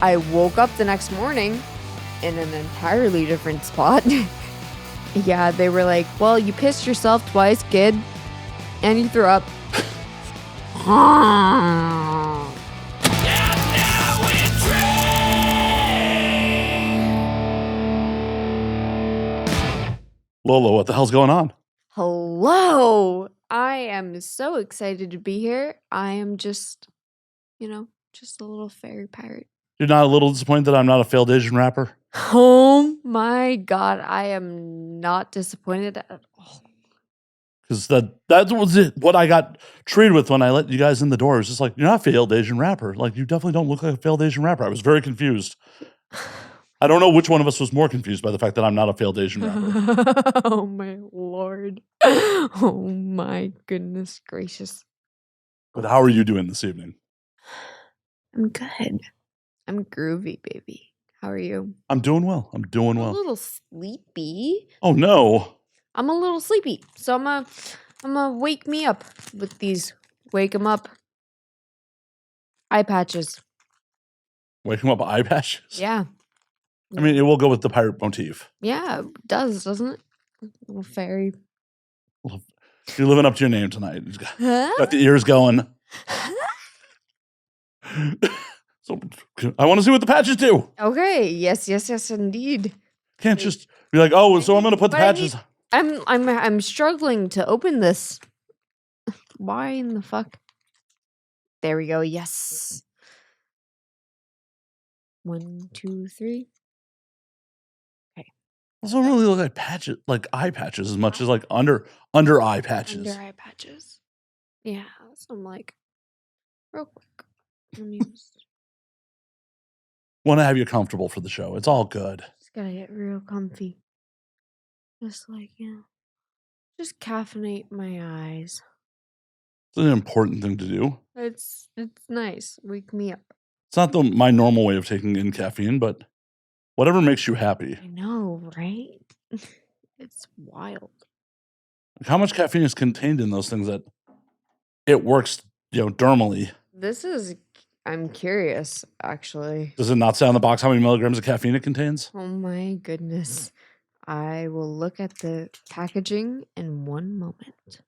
I woke up the next morning in an entirely different spot. Yeah, they were like, well, you pissed yourself twice, kid, and you threw up. Lola, what the hell's going on? Hello! I am so excited to be here. I am just a little fairy pirate. You're not a little disappointed that I'm not a failed Asian rapper? Oh my god, I am not disappointed at all. Because that was what I got treated with when I let you guys in the door. It was just like, you're not a failed Asian rapper. Like, you definitely don't look like a failed Asian rapper. I was very confused. I don't know which one of us was more confused by the fact that I'm not a failed Asian rapper. Oh my lord. Oh my goodness gracious. But how are you doing this evening? I'm good. I'm groovy, baby. How are you? I'm doing well. I'm doing I'm a well. little sleepy. Oh, no. I'm a little sleepy. So I'm gonna wake me up with these wake 'em up eye patches. Wake him up eye patches? Yeah. I mean, it will go with the pirate motif. Yeah, it does, doesn't it? Little fairy. You're living up to your name tonight. You Huh? got the ears going. So I want to see what the patches do. Okay. Yes, indeed. Can't just be like, oh, so I'm going to put the But I patches. I'm struggling to open this. Why in the fuck? There we go. Yes. 1, 2, 3. Those don't really look like patches, like eye patches, as much as like under eye patches. Under eye patches. Yeah. So I'm like, real quick. Let me just Want to have you comfortable for the show. It's all good. gotta get real comfy. Just like, just caffeinate my eyes. It's an important thing to do. It's nice. Wake me up. It's not my normal way of taking in caffeine, but whatever makes you happy. I know, right? It's wild. Like, how much caffeine is contained in those things that it works, dermally? I'm curious, actually. Does it not say on the box how many milligrams of caffeine it contains? Oh my goodness. I will look at the packaging in one moment.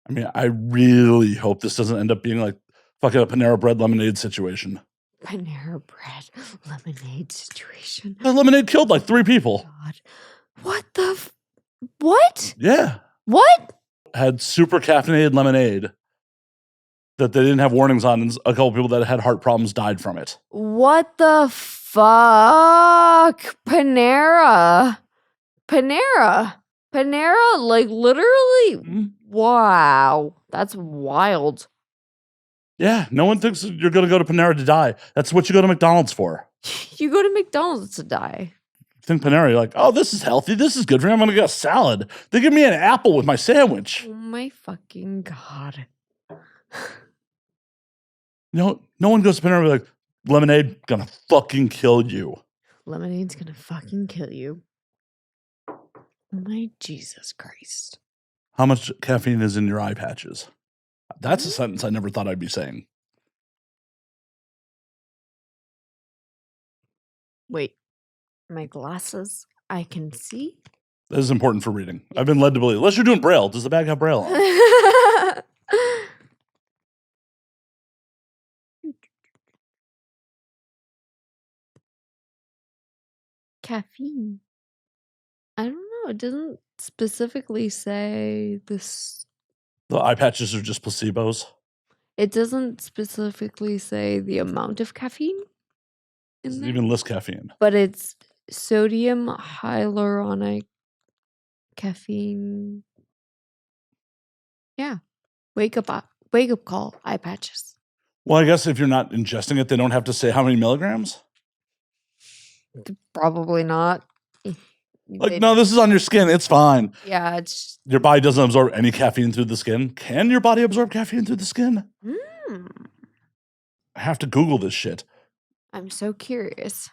I mean, I really hope this doesn't end up being like fucking a Panera Bread lemonade situation. Panera Bread lemonade situation. The lemonade killed like 3 people. God. What the what? Yeah. What? Had super caffeinated lemonade that they didn't have warnings on, and a couple people that had heart problems died from it. What the fuck? Panera, like literally. Mhm. Wow, that's wild. Yeah, no one thinks you're going to go to Panera to die. That's what you go to McDonald's for. You go to McDonald's to die. Think Panera, you're like, oh, this is healthy. This is good for me. I'm going to get a salad. They give me an apple with my sandwich. Oh my fucking god. No one goes to Panera and be like, lemonade gonna fucking kill you. Lemonade's gonna fucking kill you. Oh my Jesus Christ. How much caffeine is in your eye patches? That's a sentence I never thought I'd be saying. Wait, my glasses, I can see? This is important for reading. I've been led to believe. Unless you're doing Braille. Does the bag have Braille on? Caffeine. I don't know. It doesn't specifically say this. The eye patches are just placebos. It doesn't specifically say the amount of caffeine It's in there. even less caffeine. But it's sodium hyaluronic caffeine. Yeah. Wake up call, eye patches. Well, I guess if you're not ingesting it, they don't have to say how many milligrams. Probably not. Like, no, this is on your skin. It's fine. Yeah, it's Your body doesn't absorb any caffeine through the skin. Can your body absorb caffeine through the skin? I have to Google this shit. I'm so curious.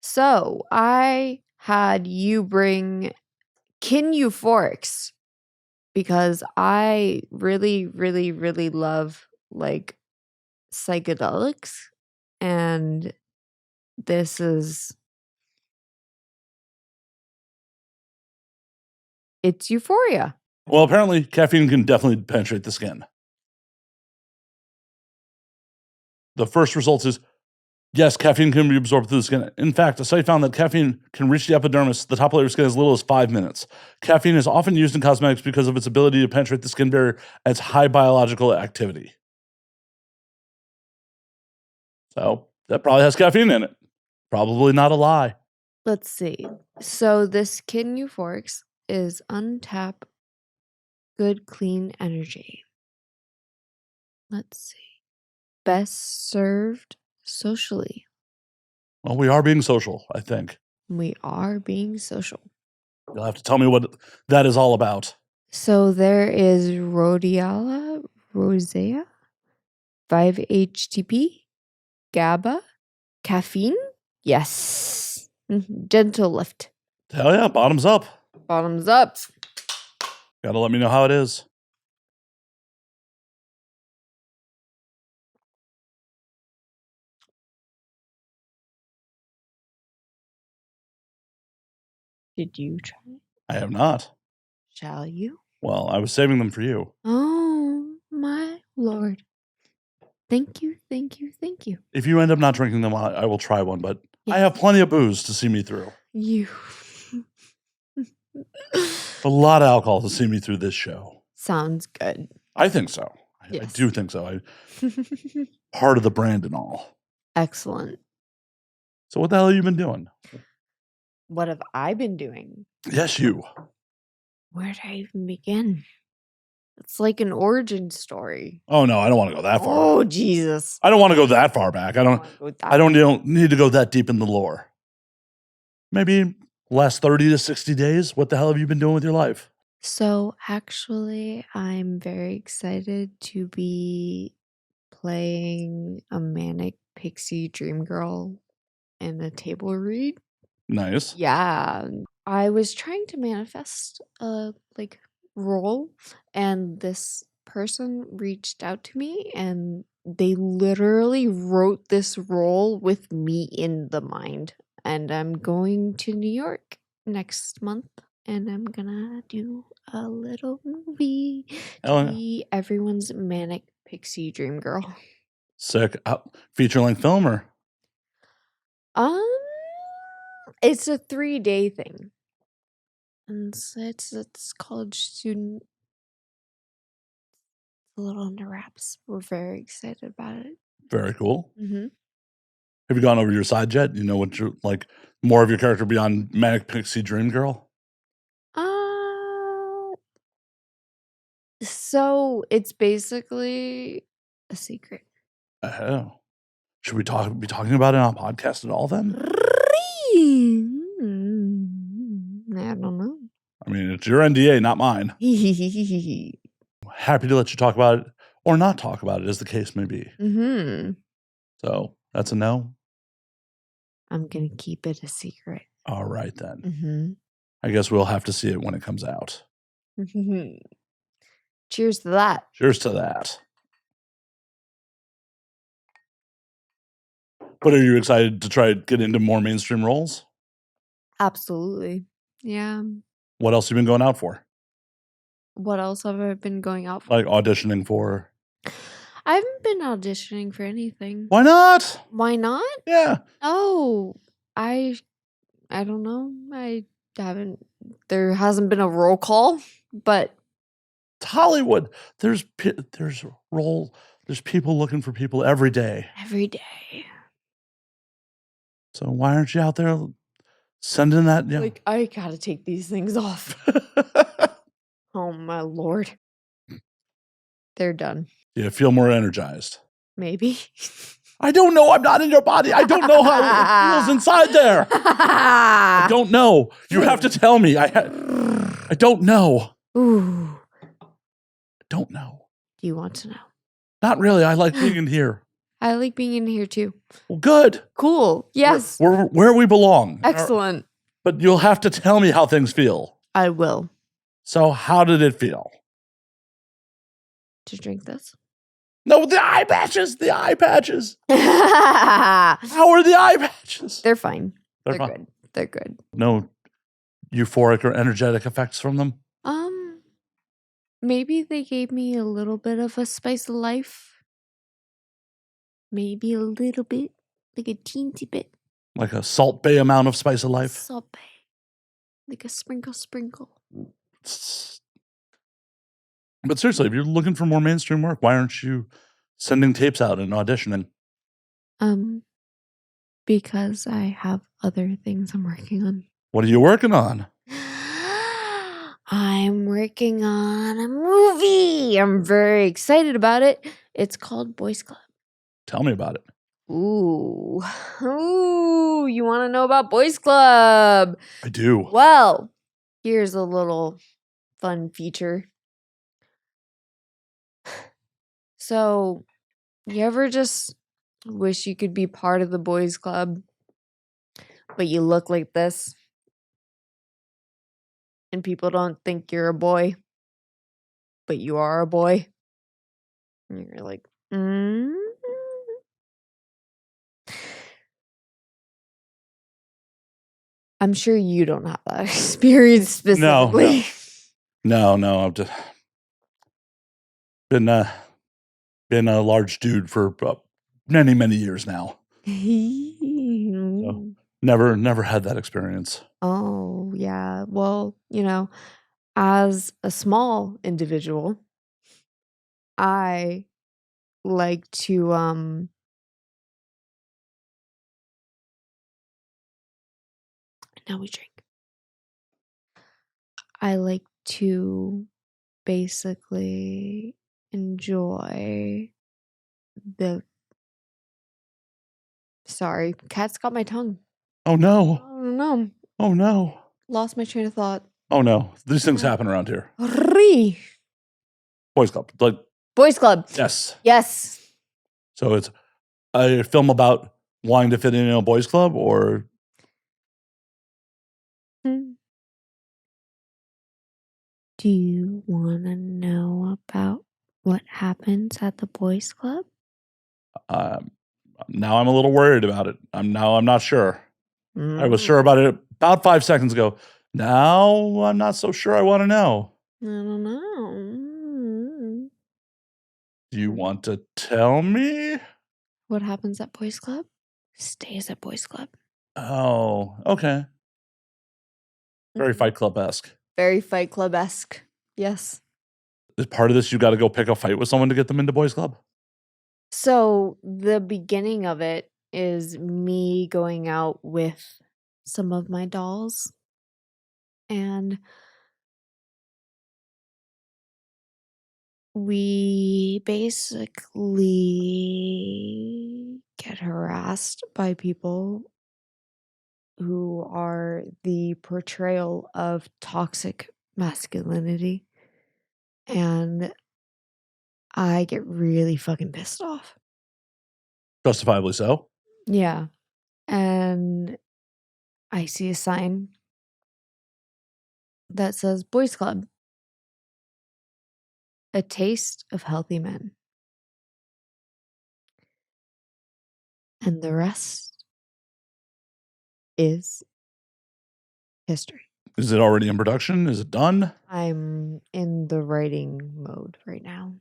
So I had you bring kin euphorics because I really, really, really love like psychedelics. And this is... it's euphoria. Well, apparently caffeine can definitely penetrate the skin. The first result is, yes, caffeine can be absorbed through the skin. In fact, a study found that caffeine can reach the epidermis, the top layer of skin, as little as 5 minutes. Caffeine is often used in cosmetics because of its ability to penetrate the skin barrier at its high biological activity. So that probably has caffeine in it. Probably not a lie. Let's see. So this skin euphorics is untap good clean energy. Let's see. Best served socially. Well, we are being social, I think. We are being social. You'll have to tell me what that is all about. So there is rhodiola rosea, 5-HTP, GABA, caffeine. Yes. Gentle lift. Hell yeah, bottoms up. Bottoms up. Gotta let me know how it is. Did you try? I have not. Shall you? Well, I was saving them for you. Oh, my Lord. Thank you, thank you, thank you. If you end up not drinking them, I will try one, but Yes. I have plenty of booze to see me through. You. A lot of alcohol to see me through this show. Sounds good. I think so. I Yes. do think so. Part of the brand and all. Excellent. So what the hell have you been doing? What have I been doing? Yes, you. Where do I even begin? It's like an origin story. Oh no, I don't want to go that far. Oh, Jesus. I don't want to go that far back. I don't need to go that deep in the lore. Maybe last 30 to 60 days. What the hell have you been doing with your life? So actually, I'm very excited to be playing a manic pixie dream girl in a table read. Nice. Yeah. I was trying to manifest a role, and this person reached out to me, and they literally wrote this role with me in the mind. And I'm going to New York next month, and I'm gonna do a little movie to be everyone's manic pixie dream girl. Sick. Feature-length film or? It's a 3-day thing. And so it's college student. A little under wraps. We're very excited about it. Very cool. Mm-hmm. Have you gone over your side yet? You know what you're like, more of your character beyond Manic Pixie Dream Girl? So it's basically a secret. Oh. Should we be talking about it on a podcast at all then? I don't know. I mean, it's your NDA, not mine. Happy to let you talk about it or not talk about it, as the case may be. Mm-hmm. So that's a no. I'm gonna keep it a secret. All right then. Mm-hmm. I guess we'll have to see it when it comes out. Cheers to that. Cheers to that. But are you excited to try to get into more mainstream roles? Absolutely. Yeah. What else have you been going out for? What else have I been going out for? Like auditioning for? I haven't been auditioning for anything. Why not? Why not? Yeah. Oh, I don't know. I haven't. There hasn't been a roll call, but it's Hollywood. There's people looking for people every day. Every day. So why aren't you out there sending that? You know? Like, I gotta take these things off. Oh my Lord. They're done. You feel more energized. Maybe. I don't know. I'm not in your body. I don't know how it feels inside there. I don't know. You have to tell me. I don't know. Ooh. I don't know. Do you want to know? Not really. I like being in here. I like being in here too. Well, good. Cool. Yes. We're where we belong. Excellent. But you'll have to tell me how things feel. I will. So how did it feel? To drink this? No, the eye patches. The eye patches. They're How are the eye patches? fine. They're They're fine. good. They're good. No euphoric or energetic effects from them. Maybe they gave me a little bit of a spice of life. Maybe a little bit, like a teensy bit. Like a Salt Bay amount of spice of life. Salt bay. Like a sprinkle. But seriously, if you're looking for more mainstream work, why aren't you sending tapes out and auditioning? Because I have other things I'm working on. What are you working on? I'm working on a movie. I'm very excited about it. It's called Boys Club. Tell me about it. Ooh, you want to know about Boys Club? I do. Well, here's a little fun feature. So, you ever just wish you could be part of the Boys Club, but you look like this? And people don't think you're a boy, but you are a boy? And you're like, I'm sure you don't have that experience specifically. No. I've just been a large dude for many years now. So never had that experience. Oh, yeah. Well, as a small individual, I like to now we drink. I like to basically enjoy the Sorry, cat's got my tongue. Oh no. Oh no. Oh no. Lost my train of thought. Oh no. These things happen around here. Boys Club. Like Boys Club. yes. Yes. So it's a film about wanting to fit in a boys club, or do you want to know about what happens at the boys club? now I'm a little worried about it. I'm not sure. I was sure about it about 5 seconds ago. Now I'm not so sure I want to know. I don't know. Do you want to tell me? What happens at boys club stays at boys club. Oh, okay. Very Fight Club-esque. Very Fight Club-esque. Yes. Is part of this you got to go pick a fight with someone to get them into boys club? So the beginning of it is me going out with some of my dolls, and we basically get harassed by people who are the portrayal of toxic masculinity, and I get really fucking pissed off. Justifiably so. Yeah. And I see a sign that says Boys Club, a taste of healthy men. And the rest is history. Is it already in production? Is it done? I'm in the writing mode right now.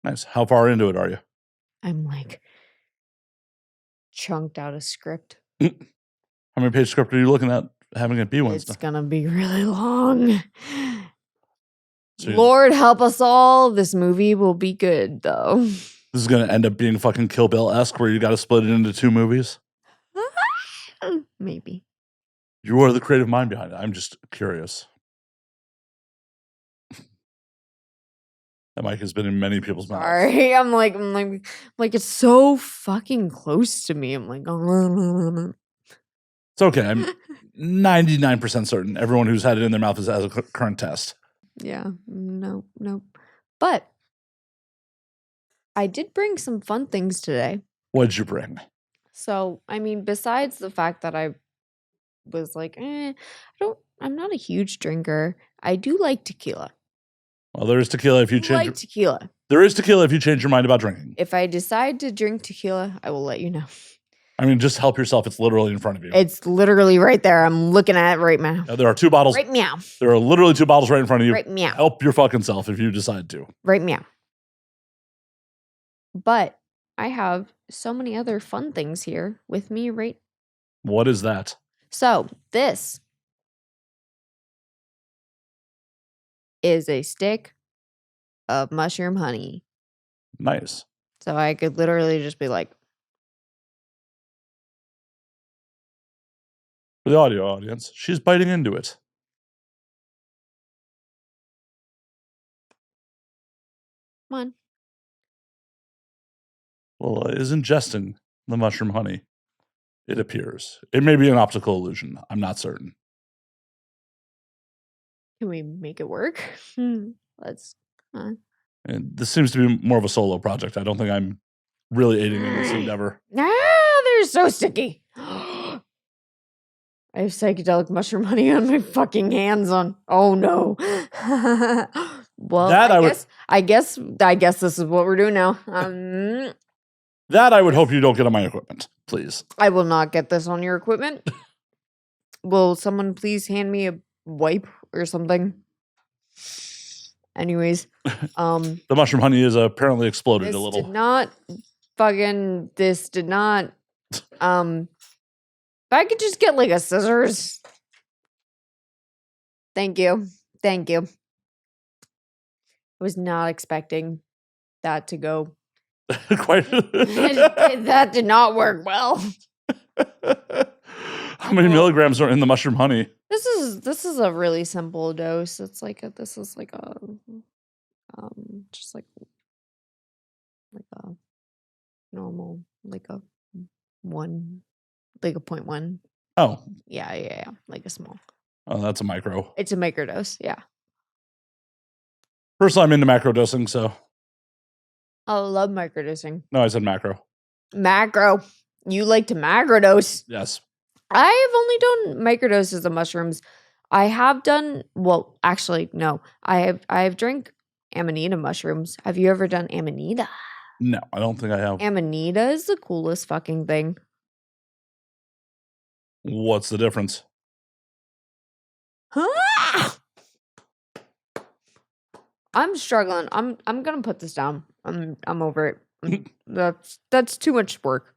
Nice. How far into it are you? I'm like chunked out a script. How many page script are you looking at having it be Wednesday? It's gonna be really long. So Lord help us all. This movie will be good though. This is going to end up being fucking Kill Bill-esque where you got to split it into 2 movies? Maybe. You are the creative mind behind it. I'm just curious. That mic has been in many people's mouths. Sorry, I'm like it's so fucking close to me. I'm like, It's okay. I'm 99% certain everyone who's had it in their mouth has a current test. Yeah, no. But I did bring some fun things today. What did you bring? So, I mean, besides the fact that I was like, I'm not a huge drinker. I do like tequila. Well, there is tequila if you change. Like tequila. There is tequila if you change your mind about drinking. If I decide to drink tequila, I will let you know. I mean, just help yourself. It's literally in front of you. It's literally right there. I'm looking at it right now. There are 2 bottles. Right meow. There are literally 2 bottles right in front of you. Right meow. Help your fucking self if you decide to. Right meow. But I have so many other fun things here with me, right? What is that? So this is a stick of mushroom honey. Nice. So I could literally just be like, For the audio audience, she's biting into it. come on. Well, is ingesting the mushroom honey. It appears. It may be an optical illusion. I'm not certain. Can we make it work? Let's. And this seems to be more of a solo project. I don't think I'm really aiding in this endeavor. They're so sticky. I have psychedelic mushroom honey on my fucking hands on. Oh no. Well, That I guess this is what we're doing now. That I would hope you don't get on my equipment, please. I will not get this on your equipment. Will someone please hand me a wipe or something? Anyways, The mushroom honey is apparently exploded a little. This did not. If I could just get like a scissors. Thank you. I was not expecting that to go. Quite. That did not work well. How many milligrams are in the mushroom honey? This is a really simple dose. It's like just like a normal, like a 0.1. Oh. Yeah. Like a small. Oh, that's a micro. It's a microdose, yeah. Personally, I'm into macro dosing, so. I love microdosing. No, I said macro. Macro. You like to macrodose? Yes. I have only done microdoses of mushrooms. I have done, well, actually, no. I have drank amanita mushrooms. Have you ever done amanita? No, I don't think I have. Amanita is the coolest fucking thing. What's the difference? I'm struggling. I'm gonna put this down. I'm over it. That's too much work.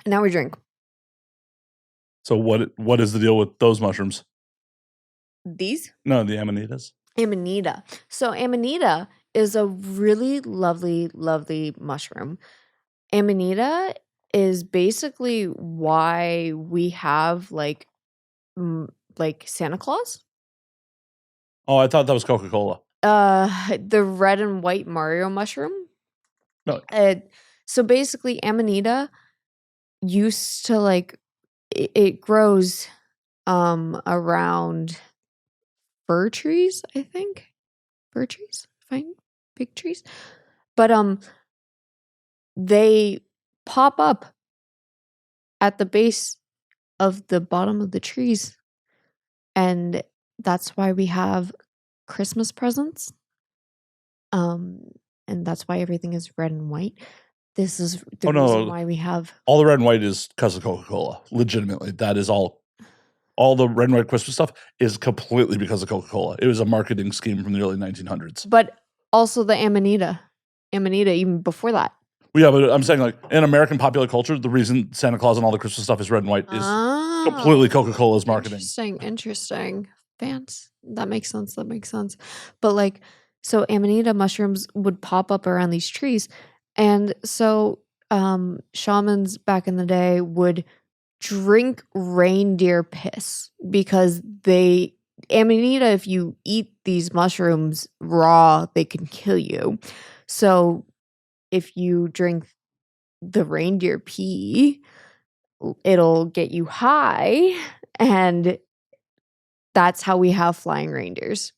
Now we drink. So what is the deal with those mushrooms? These? No, the amanitas. Amanita. So amanita is a really lovely, lovely mushroom. Amanita is basically why we have like Santa Claus. Oh, I thought that was Coca-Cola. The red and white Mario mushroom. No. So basically amanita used to like it grows around fir trees, I think. Fir trees? Fine. Big trees. But they pop up at the base of the bottom of the trees. And that's why we have Christmas presents. And that's why everything is red and white. This is the reason why we have all the red and white is because of Coca-Cola. Legitimately, that is all the red and white Christmas stuff is completely because of Coca-Cola. It was a marketing scheme from the early 1900s. But also the amanita even before that. Yeah, but I'm saying like in American popular culture, the reason Santa Claus and all the Christmas stuff is red and white is completely Coca-Cola's marketing. Interesting. Fans. That makes sense. But like, so amanita mushrooms would pop up around these trees. And so shamans back in the day would drink reindeer piss because amanita, if you eat these mushrooms raw, they can kill you. So if you drink the reindeer pee, it'll get you high, and that's how we have flying reindeers.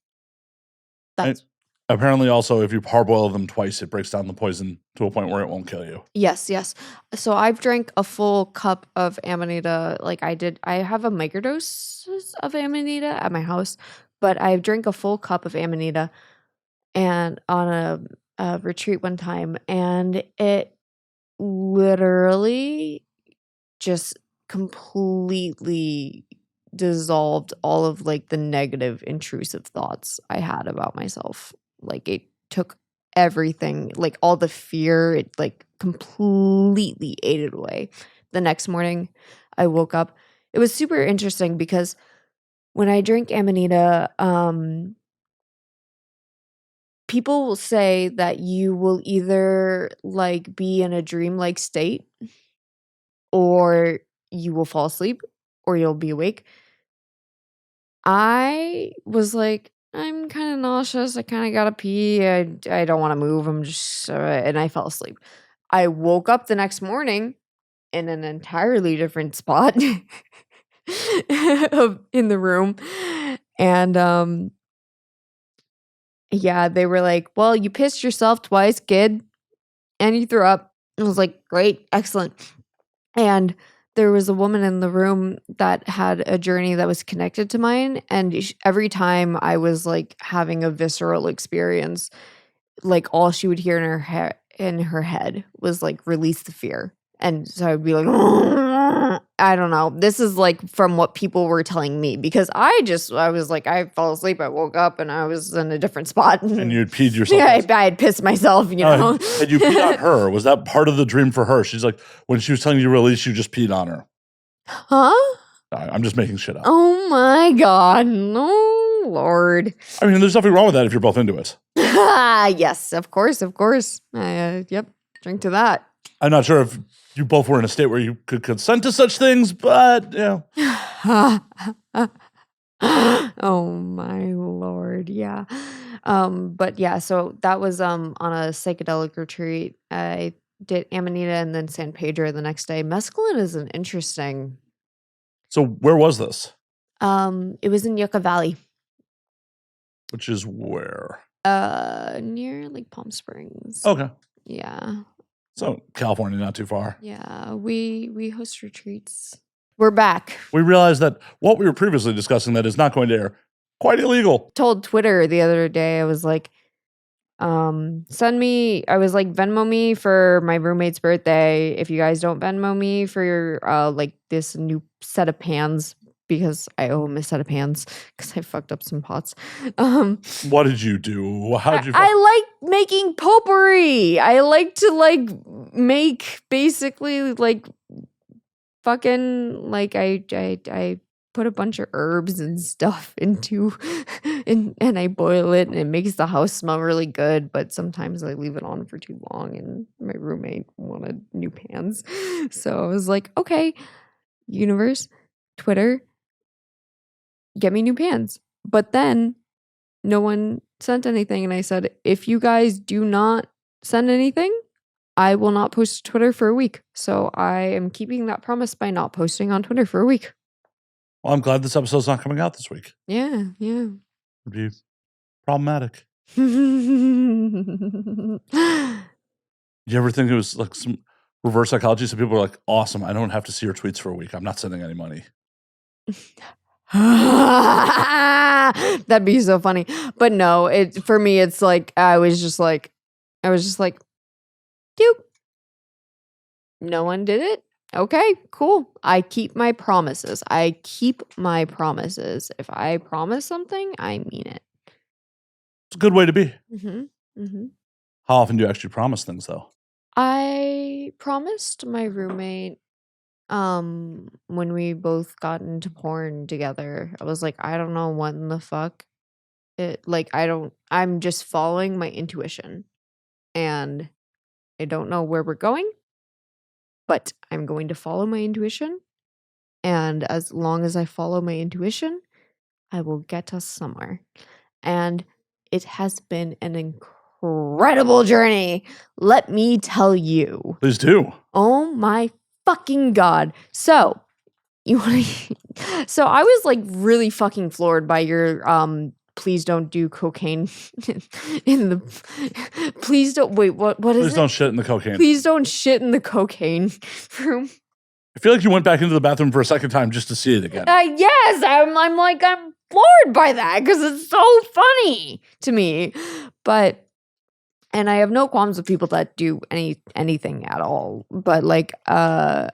Apparently also, if you parboil them twice, it breaks down the poison to a point where it won't kill you. Yes. So I've drank a full cup of amanita. Like I have a microdose of amanita at my house, but I drank a full cup of Amanita and on a retreat one time, and it literally just completely dissolved all of like the negative intrusive thoughts I had about myself. Like it took everything, like all the fear, it like completely ate it away. The next morning I woke up. It was super interesting because when I drink Amanita, people will say that you will either like be in a dreamlike state or you will fall asleep or you'll be awake. I was like, I'm kind of nauseous. I kind of gotta pee. I don't want to move. I'm just, and I fell asleep. I woke up the next morning in an entirely different spot in the room. And yeah, they were like, well, you pissed yourself twice, kid, and you threw up. I was like, great, excellent. And there was a woman in the room that had a journey that was connected to mine. And every time I was like having a visceral experience, like all she would hear in her head was like, release the fear. And so I'd be like, I don't know. This is like from what people were telling me because I was like, I fell asleep. I woke up and I was in a different spot. And you had peed yourself. Yeah, I had pissed myself, you know. And you peed on her. Was that part of the dream for her? She's like, when she was telling you to release, you just peed on her. Huh? I'm just making shit up. Oh my God. No, Lord. I mean, there's nothing wrong with that if you're both into it. Yes, of course, of course. Yep, drink to that. I'm not sure if you both were in a state where you could consent to such things, but yeah. Oh my Lord, yeah. But yeah, so that was on a psychedelic retreat. I did Amanita and then San Pedro the next day. Mescaline is an interesting. So where was this? It was in Yucca Valley. Which is where? Near like Palm Springs. Okay. Yeah. So California, not too far. Yeah, we host retreats. We're back. We realized that what we were previously discussing that is not going to air, quite illegal. Told Twitter the other day, I was like, send me, I was like, Venmo me for my roommate's birthday. If you guys don't Venmo me for your, like this new set of pans, because I owe him a set of pans because I fucked up some pots. What did you do? How did you? I like making potpourri. I like to like make basically like fucking like I put a bunch of herbs and stuff into and I boil it and it makes the house smell really good, but sometimes I leave it on for too long and my roommate wanted new pans. So I was like, okay, universe, Twitter, get me new pans. But then no one sent anything. And I said, if you guys do not send anything, I will not post to Twitter for a week. So I am keeping that promise by not posting on Twitter for a week. Well, I'm glad this episode's not coming out this week. Yeah, yeah. It'd be problematic. You ever think it was like some reverse psychology? So people are like, awesome, I don't have to see your tweets for a week. I'm not sending any money. That'd be so funny. But no, for me, it's like, I was just like, doop. No one did it. Okay, cool. I keep my promises. If I promise something, I mean it. It's a good way to be. Mm-hmm. Mm-hmm. How often do you actually promise things, though? I promised my roommate when we both got into porn together. I was like, I don't know what in the fuck. I'm just following my intuition. And I don't know where we're going, but I'm going to follow my intuition. And as long as I follow my intuition, I will get us somewhere. And it has been an incredible journey. Let me tell you. Please do. Oh my fucking God. So I was like really fucking floored by your please don't do cocaine in the please don't wait, what is it? Please don't shit in the cocaine. Please don't shit in the cocaine room. I feel like you went back into the bathroom for a second time just to see it again. Yes, I'm floored by that because it's so funny to me. And I have no qualms with people that do anything at all. But like, so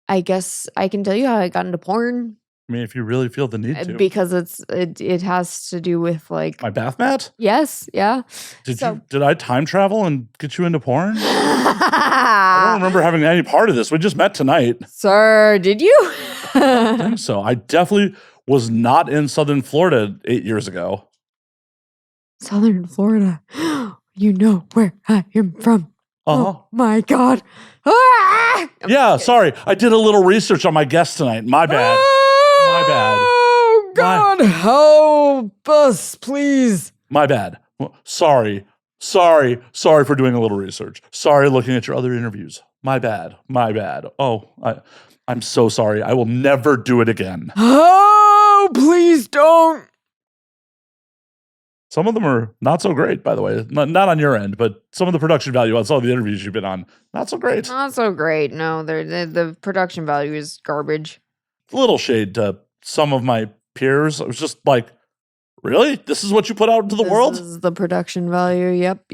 I guess I can tell you how I got into porn. I mean, if you really feel the need to. Because it has to do with like My bath mat? Yes, yeah. Did I time travel and get you into porn? I don't remember having any part of this. We just met tonight. Sir, did you? I don't think so. I definitely was not in Southern Florida 8 years ago. Southern Florida. You know where I am from. Oh my God. Ah! Yeah, sorry. I did a little research on my guest tonight. My bad. My bad. Oh God, help us, please. My bad. Sorry for doing a little research. Sorry looking at your other interviews. My bad. Oh, I'm so sorry. I will never do it again. Oh, please don't. Some of them are not so great, by the way. Not on your end, but some of the production value on some of the interviews you've been on, not so great. Not so great. No, the production value is garbage. A little shade to some of my peers. I was just like, really? This is what you put out into the world? This is the production value. Yep.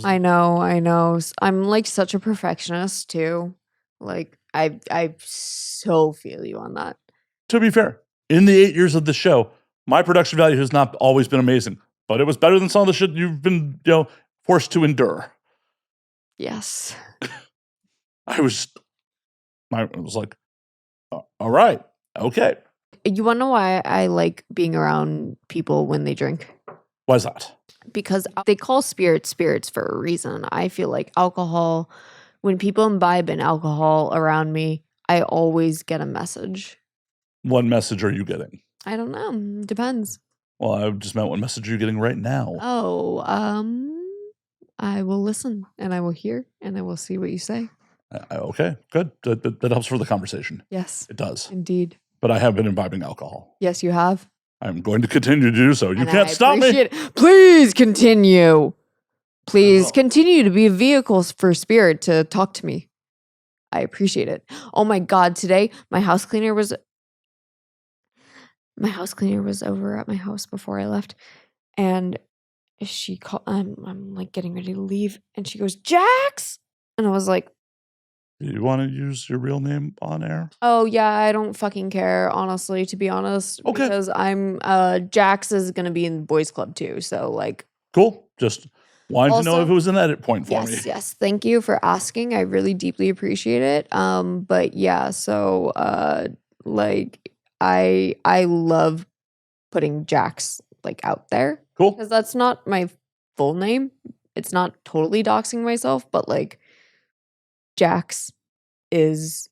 I know. I'm like such a perfectionist too. Like I so feel you on that. To be fair, in the 8 years of the show, my production value has not always been amazing, but it was better than some of the shit you've been, forced to endure. Yes. I was like, all right, okay. You want to know why I like being around people when they drink? Why is that? Because they call spirits for a reason. I feel like alcohol, when people imbibe in alcohol around me, I always get a message. What message are you getting? I don't know. Depends. Well, I just meant what message are you getting right now? Oh, I will listen and I will hear and I will see what you say. Okay, good. That helps for the conversation. Yes. It does. Indeed. But I have been imbibing alcohol. Yes, you have. I'm going to continue to do so. You can't stop me. Please continue. Please continue to be a vehicle for spirit to talk to me. I appreciate it. Oh my God, today my house cleaner was over at my house before I left, and she called. I'm like getting ready to leave, and she goes, "Jax," and I was like, "Do you want to use your real name on air?" Oh yeah, I don't fucking care, honestly, to be honest. Okay. Because I'm Jax is gonna be in the boys club too, so like cool. Just wanted to know if it was an edit point for me. Yes, thank you for asking. I really deeply appreciate it. But yeah, so like I love putting Jax like out there. Cool. Because that's not my full name. It's not totally doxing myself, but like Jax is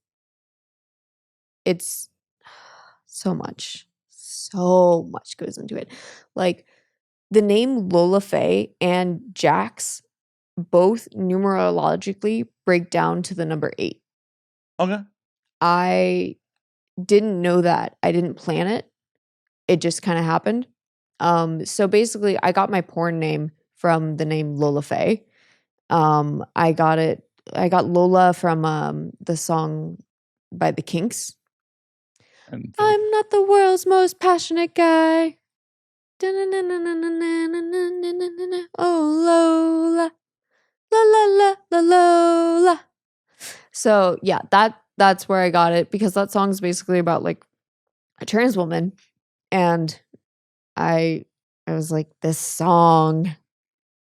it's so much goes into it. Like the name Lola Fae and Jax both numerologically break down to the number 8. Okay. I didn't know that. I didn't plan it. It just kind of happened. So basically I got my porn name from the name Lola Fae. I got Lola from the song by the Kinks. I'm not the world's most passionate guy. Oh, Lola. La la la la Lola. So yeah, that's where I got it, because that song's basically about like a trans woman, and I was like, this song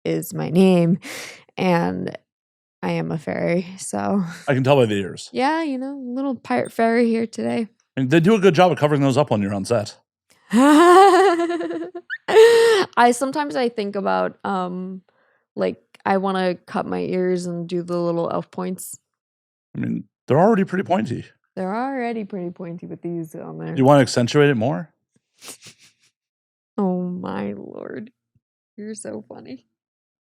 is my name, and I am a fairy, so I can tell by the ears. Yeah, little pirate fairy here today. And they do a good job of covering those up when you're on set. Sometimes I think about like I want to cut my ears and do the little elf points. I mean, they're already pretty pointy. They're already pretty pointy with these on there. You want to accentuate it more? Oh my Lord. You're so funny.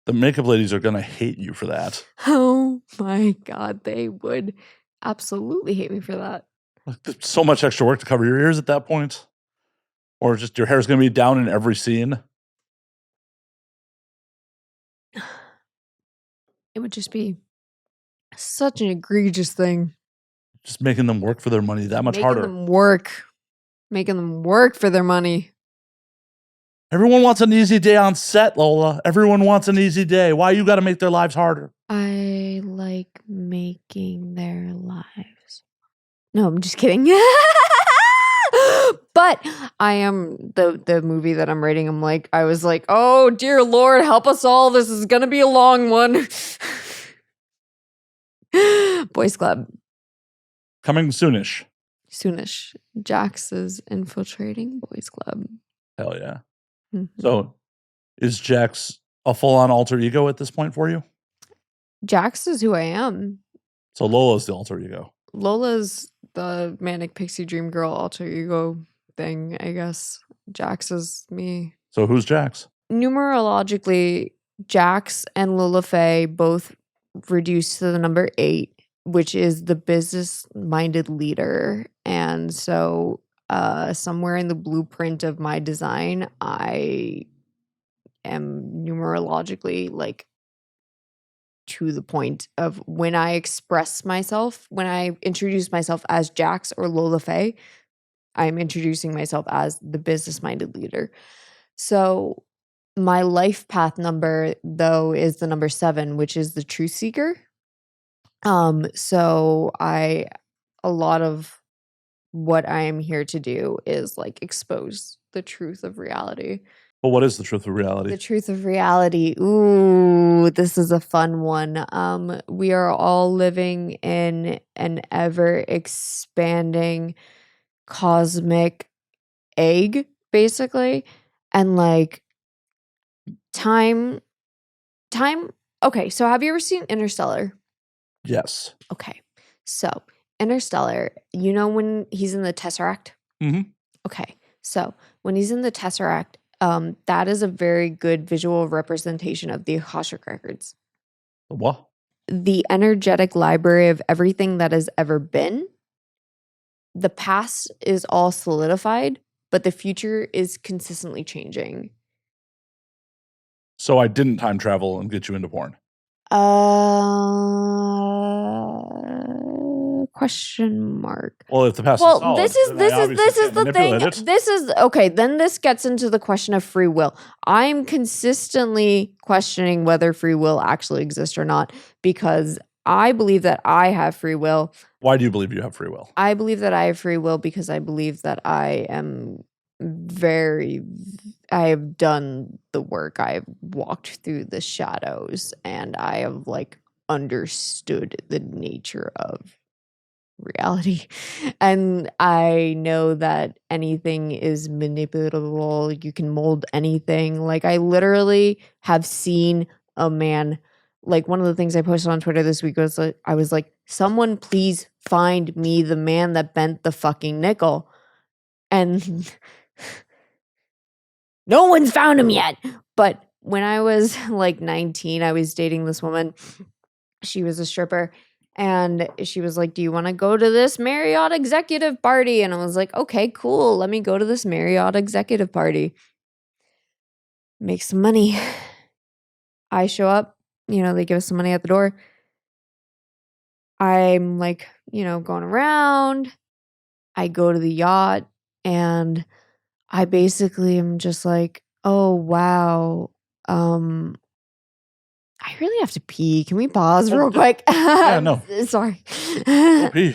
The makeup ladies are going to hate you for that. Oh my God. They would absolutely hate me for that. There's so much extra work to cover your ears at that point. Or just your hair's going to be down in every scene. It would just be such an egregious thing. Just making them work for their money that much harder. Making them work for their money. Everyone wants an easy day on set, Lola. Everyone wants an easy day. Why you got to make their lives harder? I like making their lives. No, I'm just kidding. But I am the movie that I'm writing. I was like, oh dear Lord, help us all. This is gonna be a long one. Boys Club. Coming soonish. Soonish. Jax is infiltrating Boys Club. Hell yeah. Mm-hmm. So is Jax a full-on alter ego at this point for you? Jax is who I am. So Lola's the alter ego. Lola's the manic pixie dream girl alter ego thing, I guess. Jax is me. So who's Jax? Numerologically, Jax and Lola Fae both reduce to the number 8, which is the business-minded leader. And so somewhere in the blueprint of my design, I am numerologically like to the point of when I express myself, when I introduce myself as Jax or Lola Fae, I'm introducing myself as the business-minded leader. So my life path number, though, is the number 7, which is the truth seeker. So a lot of what I am here to do is like expose the truth of reality. But what is the truth of reality? The truth of reality. Ooh, this is a fun one. We are all living in an ever expanding cosmic egg, basically. And like time. Okay, so have you ever seen Interstellar? Yes. Okay. So Interstellar, you know when he's in the Tesseract? Mm-hmm. Okay. So when he's in the Tesseract, that is a very good visual representation of the Akashic Records. What? The energetic library of everything that has ever been. The past is all solidified, but the future is consistently changing. So I didn't time travel and get you into porn. Question mark. Well, if the past is Well, solid, this is then this I is obviously this is can't the thing. manipulate it. This is okay. Then this gets into the question of free will. I'm consistently questioning whether free will actually exists or not because I believe that I have free will. Why do you believe you have free will? I believe that I have free will because I believe that I am I have done the work. I have walked through the shadows and I have like understood the nature of reality. And I know that anything is manipulatable. You can mold anything. Like I literally have seen a man, like one of the things I posted on Twitter this week was like, I was like, someone please find me the man that bent the fucking nickel. And no one's found him yet. But when I was like 19, I was dating this woman. She was a stripper. And she was like, do you want to go to this Marriott executive party? And I was like, okay, cool. Let me go to this Marriott executive party. Make some money. I show up, they give us some money at the door. I'm like, going around. I go to the yacht and I basically am just like, oh, wow. I really have to pee. Can we pause real quick? Yeah, no. Sorry. Go pee.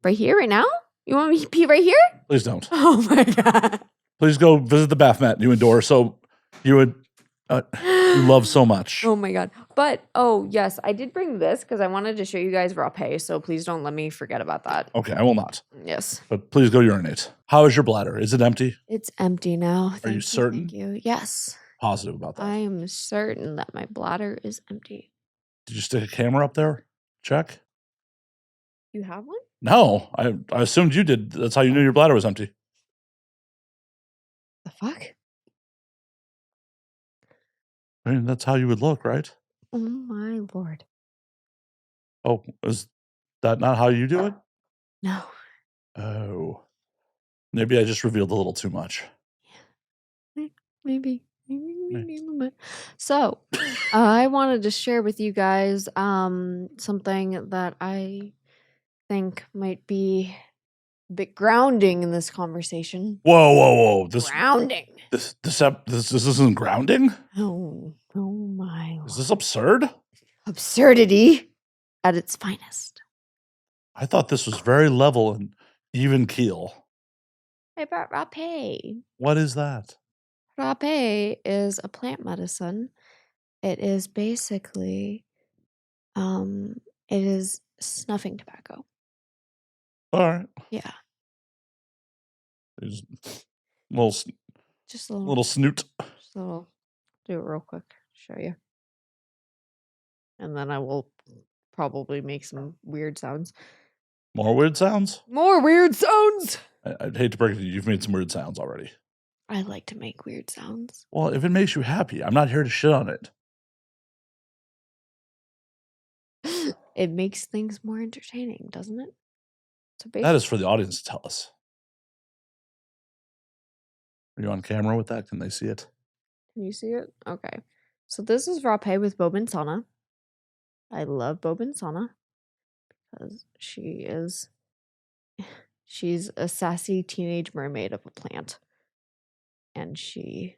Right here, right now? You want me to pee right here? Please don't. Oh my God. Please go visit the bath mat you adore. So you would you love so much. Oh my God. But, oh, yes, I did bring this because I wanted to show you guys rapé. So please don't let me forget about that. Okay, I will not. Yes. But please go urinate. How is your bladder? Is it empty? It's empty now. Are you certain? Thank you. Yes. Positive about that. I am certain that my bladder is empty. Did you stick a camera up there? Check. You have one? No, I assumed you did. That's how you knew your bladder was empty. The fuck? I mean, that's how you would look, right? Oh my Lord. Oh, is that not how you do it? No. Oh. Maybe I just revealed a little too much. Maybe a little bit. So, I wanted to share with you guys something that I think might be a bit grounding in this conversation. Whoa. Grounding. This isn't grounding? Oh my Is lord. this absurd? Absurdity at its finest. I thought this was very level and even keel. I brought rapé. What is that? Rapé is a plant medicine. It is basically, it is snuffing tobacco. All right. Yeah, There's little just a little, little snoot. just a little. Do it real quick. Show you, and then I will probably make some weird sounds. More weird sounds? More weird sounds. I'd hate to break it to you. You've made some weird sounds already. I like to make weird sounds. Well, if it makes you happy, I'm not here to shit on it. It makes things more entertaining, doesn't it? So That is for the audience to tell us. Are you on camera with that? Can they see it? Can you see it? Okay. So this is rapé with Bobin Sana. I love Bobin Sana because she's a sassy teenage mermaid of a plant. And she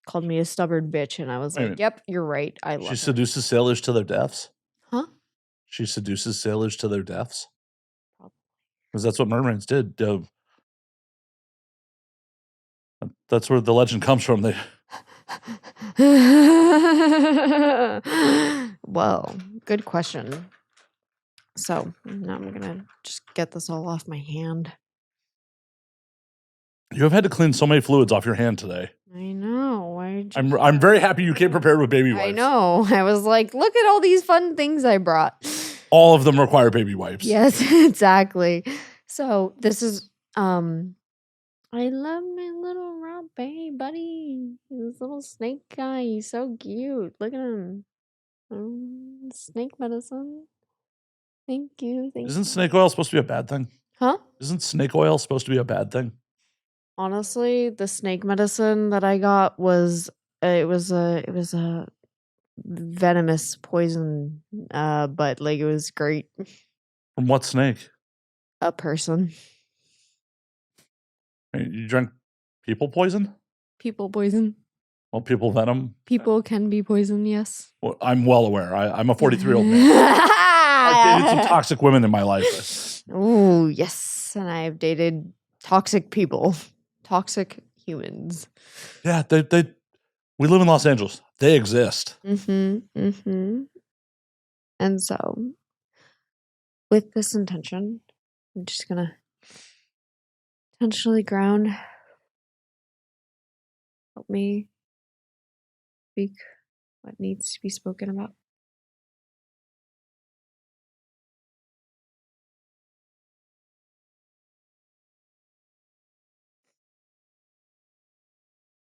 called me a stubborn bitch, and I was Wait a like, minute. "Yep, you're right. I love She her." seduces sailors to their deaths? Huh? She seduces sailors to their deaths? Probably. Because that's what mermaids did. That's where the legend comes from. They Well, good question. So now I'm gonna just get this all off my hand. You have had to clean so many fluids off your hand today. I know. Why did you I'm very happy you came prepared with baby wipes. I know. I was like, look at all these fun things I brought. All of them require baby wipes. Yes, exactly. So this is I love my little Robbie buddy. This little snake guy. He's so cute. Look at him. Snake medicine. Thank you. Isn't snake oil supposed to be a bad thing? Huh? Isn't snake oil supposed to be a bad thing? Honestly, the snake medicine that I got was it was a venomous poison, but like it was great. From what snake? A person. You drank people poison? People poison. Well, people venom? People can be poison, yes. Well, I'm well aware. I'm a 43-year-old man. I've dated some toxic women in my life. Oh, yes. And I've dated toxic people. Toxic humans. Yeah, we live in Los Angeles. They exist. And so, with this intention, I'm just gonna intentionally ground. Help me speak what needs to be spoken about.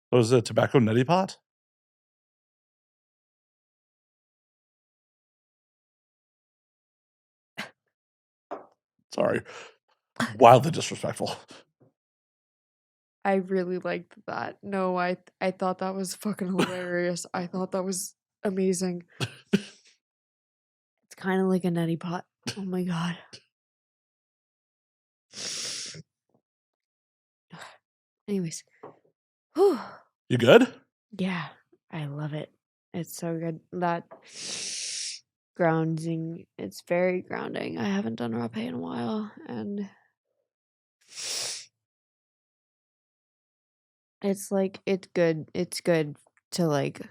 What is it, tobacco neti pot? Sorry. Wildly disrespectful. I really liked that. No, I thought that was fucking hilarious. I thought that was amazing. It's kind of like a neti pot. Oh my god. Anyways. Whew. You good? Yeah, I love it. It's so good. That grounding, it's very grounding. I haven't done rapé in a while, and it's like it's good. It's good to like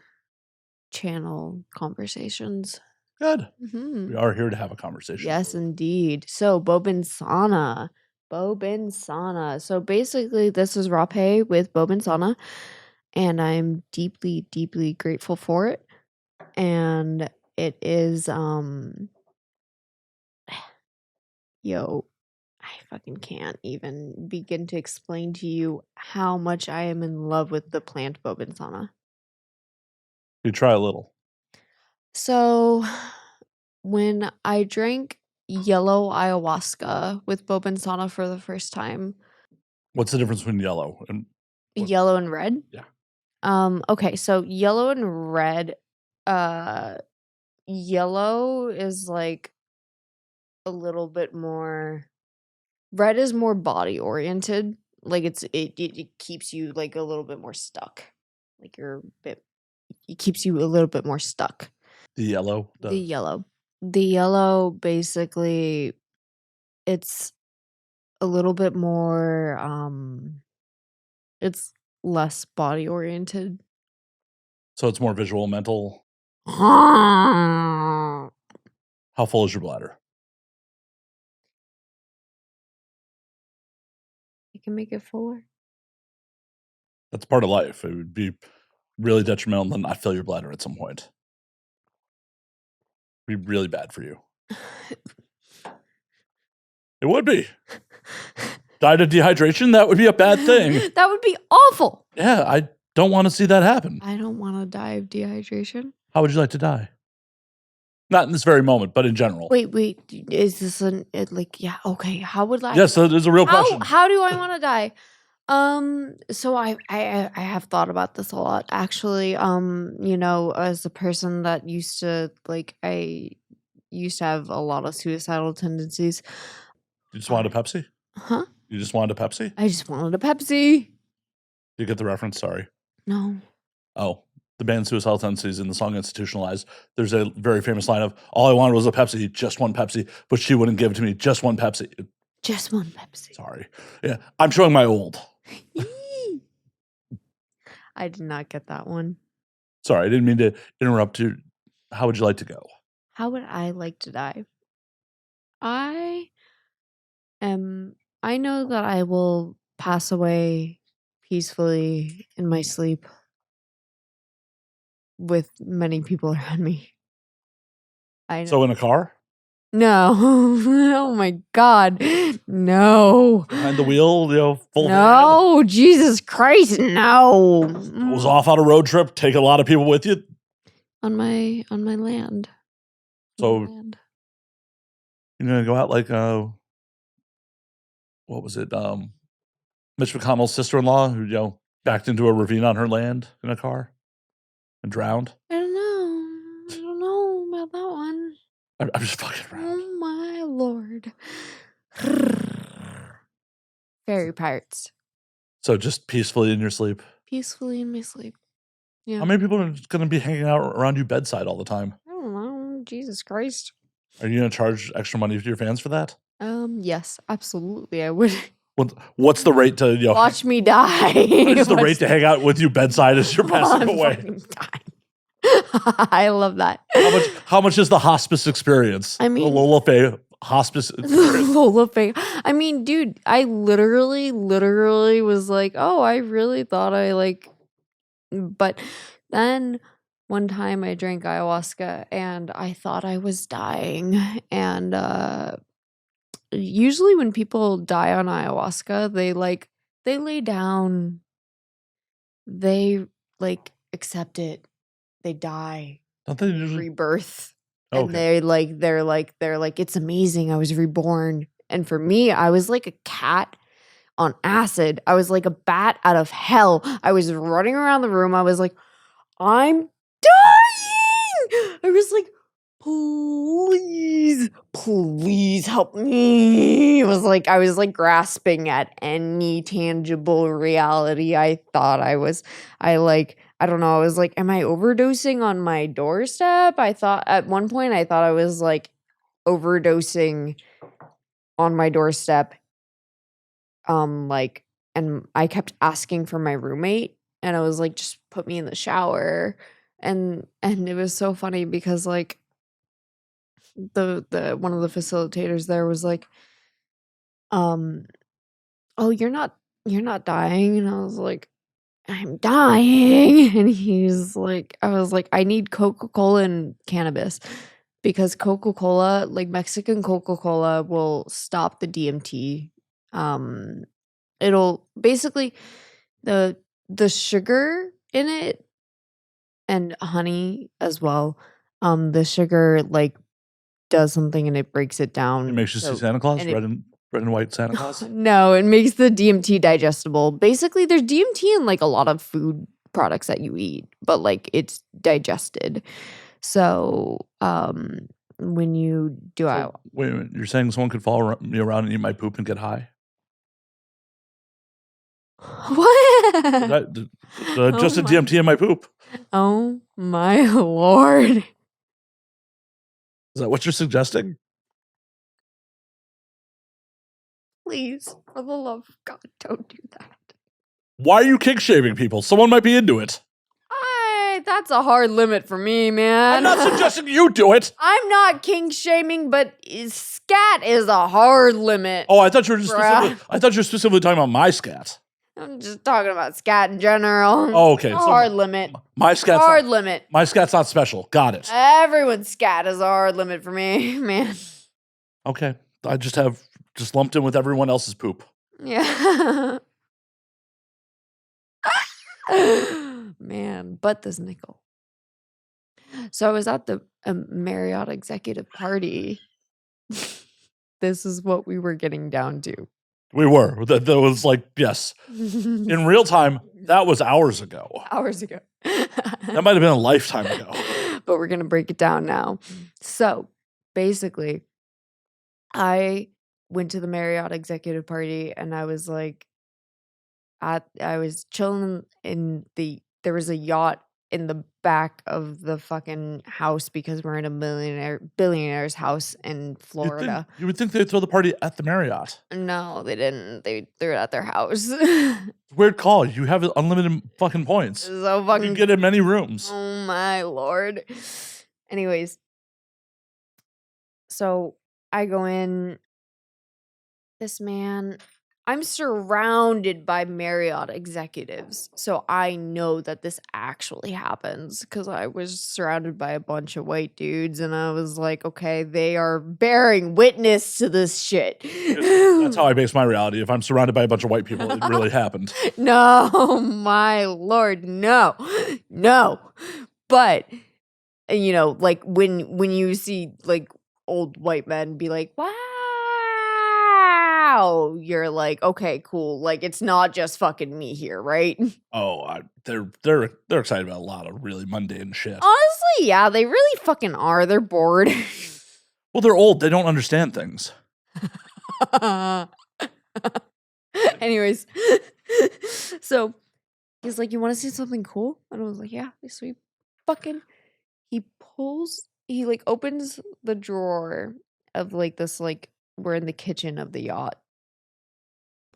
channel conversations. Good. Mm-hmm. We are here to have a conversation. Yes, indeed. So Bobin Sana. So basically, this is rapé with Bobin Sana, and I'm deeply, deeply grateful for it. And it is yo, I fucking can't even begin to explain to you how much I am in love with the plant Bobin Sana. You try a little. So when I drank yellow ayahuasca with Bobin Sana for the first time. What's the difference between yellow and Yellow and red? Yeah. Okay, so yellow and red, yellow is like a little bit more. Red is more body oriented. Like it keeps you like a little bit more stuck. Like it keeps you a little bit more stuck. The yellow The does. yellow. The yellow basically it's a little bit more it's less body oriented. So it's more visual, mental. I How full is your bladder? can make it fuller. That's part of life. It would be really detrimental to not fill your bladder at some point. It'd be really bad for you. It would be. Died of dehydration? That would be a bad thing. That would be awful. Yeah, I don't want to see that happen. I don't want to die of dehydration. How would you like to die? Not in this very moment, but in general. Wait, is this yeah, okay, how would I Yes, that is a real question. how do I want to die? So I have thought about this a lot actually. You know, as a person that used to I used to have a lot of suicidal tendencies. You just wanted a Pepsi? Huh? You just wanted a Pepsi? I just wanted a Pepsi. You get the reference? Sorry. No. Oh, the band Suicidal Tendencies in the song Institutionalized. There's a very famous line of, all I wanted was a Pepsi, just one Pepsi, but she wouldn't give it to me, just one Pepsi. Just one Pepsi. Sorry. Yeah, I'm showing my old. I did not get that one. Sorry, I didn't mean to interrupt you. How would you like to go? How would I like to die? I know that I will pass away peacefully in my sleep with many people around me. I know. So in a car? No. Oh my God. No. Behind the wheel, full van? No, Jesus Christ, no. Goes off on a road trip, take a lot of people with you? On my land. So My land. you're gonna go out like what was it? Mitch McConnell's sister-in-law who, backed into a ravine on her land in a car and drowned. I don't know about that one. I'm just fucking around. Oh my Lord. Fairy pirates. So just peacefully in your sleep. Peacefully in my sleep. Yeah. How many people are going to be hanging out around you bedside all the time? I don't know. Jesus Christ. Are you going to charge extra money to your fans for that? Yes, absolutely. I would. What's the rate to Watch me die? What is the rate to hang out with you bedside as you're passing away? I love that. How much is the hospice experience? I mean, the Lola Fae hospice experience. Lola Fae. I mean, dude, I literally was like, oh, I really thought but then one time I drank ayahuasca and I thought I was dying. And usually when people die on ayahuasca, they lay down, they accept it, they die, Don't they usually rebirth. Okay. And they're like, it's amazing, I was reborn. And for me, I was like a cat on acid. I was like a bat out of hell. I was running around the room. I was like, I'm dying. I was like, please help me. I was like grasping at any tangible reality. I thought I don't know. I was like, am I overdosing on my doorstep? I thought at one point I thought I was like overdosing on my doorstep. And I kept asking for my roommate, and I was like, just put me in the shower. And it was so funny because like the one of the facilitators there was like, oh, you're not dying. And I was like, I'm dying. And he's like, I was like, I need Coca-Cola and cannabis because Coca-Cola, like Mexican Coca-Cola, will stop the DMT. It'll basically the sugar in it and honey as well. The sugar like does something and it breaks it down. It makes you see Santa Claus, red and white Santa Claus? No, it makes the DMT digestible. Basically, there's DMT in like a lot of food products that you eat, but like it's digested. So, when you do So, wait a minute. You're saying someone could follow me around and eat my poop and get high? what? Just a DMT in my poop. Oh my lord. Is that what you're suggesting? Please, for the love of God, don't do that. Why are you kink shaming people? Someone might be into it. That's a hard limit for me, man. I'm not suggesting you do it. I'm not kink shaming, but scat is a hard limit. Oh, I thought you were specifically talking about my scat. I'm just talking about scat in general. Oh, okay. A hard limit. My scat's hard limit. My scat's not special. Got it. Everyone's scat is a hard limit for me, man. Okay. I just lumped in with everyone else's poop. Yeah. Man, but this nickel. So I was at the Marriott executive party. This is what we were getting down to. We were. That was like, yes. In real time, that was hours ago. Hours ago. That might have been a lifetime ago. But we're going to break it down now. So basically, I went to the Marriott executive party and I was like, I was chilling there was a yacht in the back of the fucking house because we're in a billionaire's house in Florida. You would think they'd throw the party at the Marriott. No, they didn't. They threw it at their house. Weird call. You have unlimited fucking points. So fucking. You get in many rooms. Oh my lord. Anyways, so I go in. This man. I'm surrounded by Marriott executives, so I know that this actually happens because I was surrounded by a bunch of white dudes, and I was like, okay, they are bearing witness to this shit. That's how I base my reality. If I'm surrounded by a bunch of white people, it really happened. No, my lord, no. But, you know, like when you see like old white men be like, wow. You're like, okay, cool. Like, it's not just fucking me here, right? Oh, they're excited about a lot of really mundane shit. Honestly, yeah, they really fucking are. They're bored. Well, they're old. They don't understand things. Anyways, so he's like, you want to see something cool? And I was like, yeah, sweet. Fucking, he like opens the drawer of like this, like, we're in the kitchen of the yacht.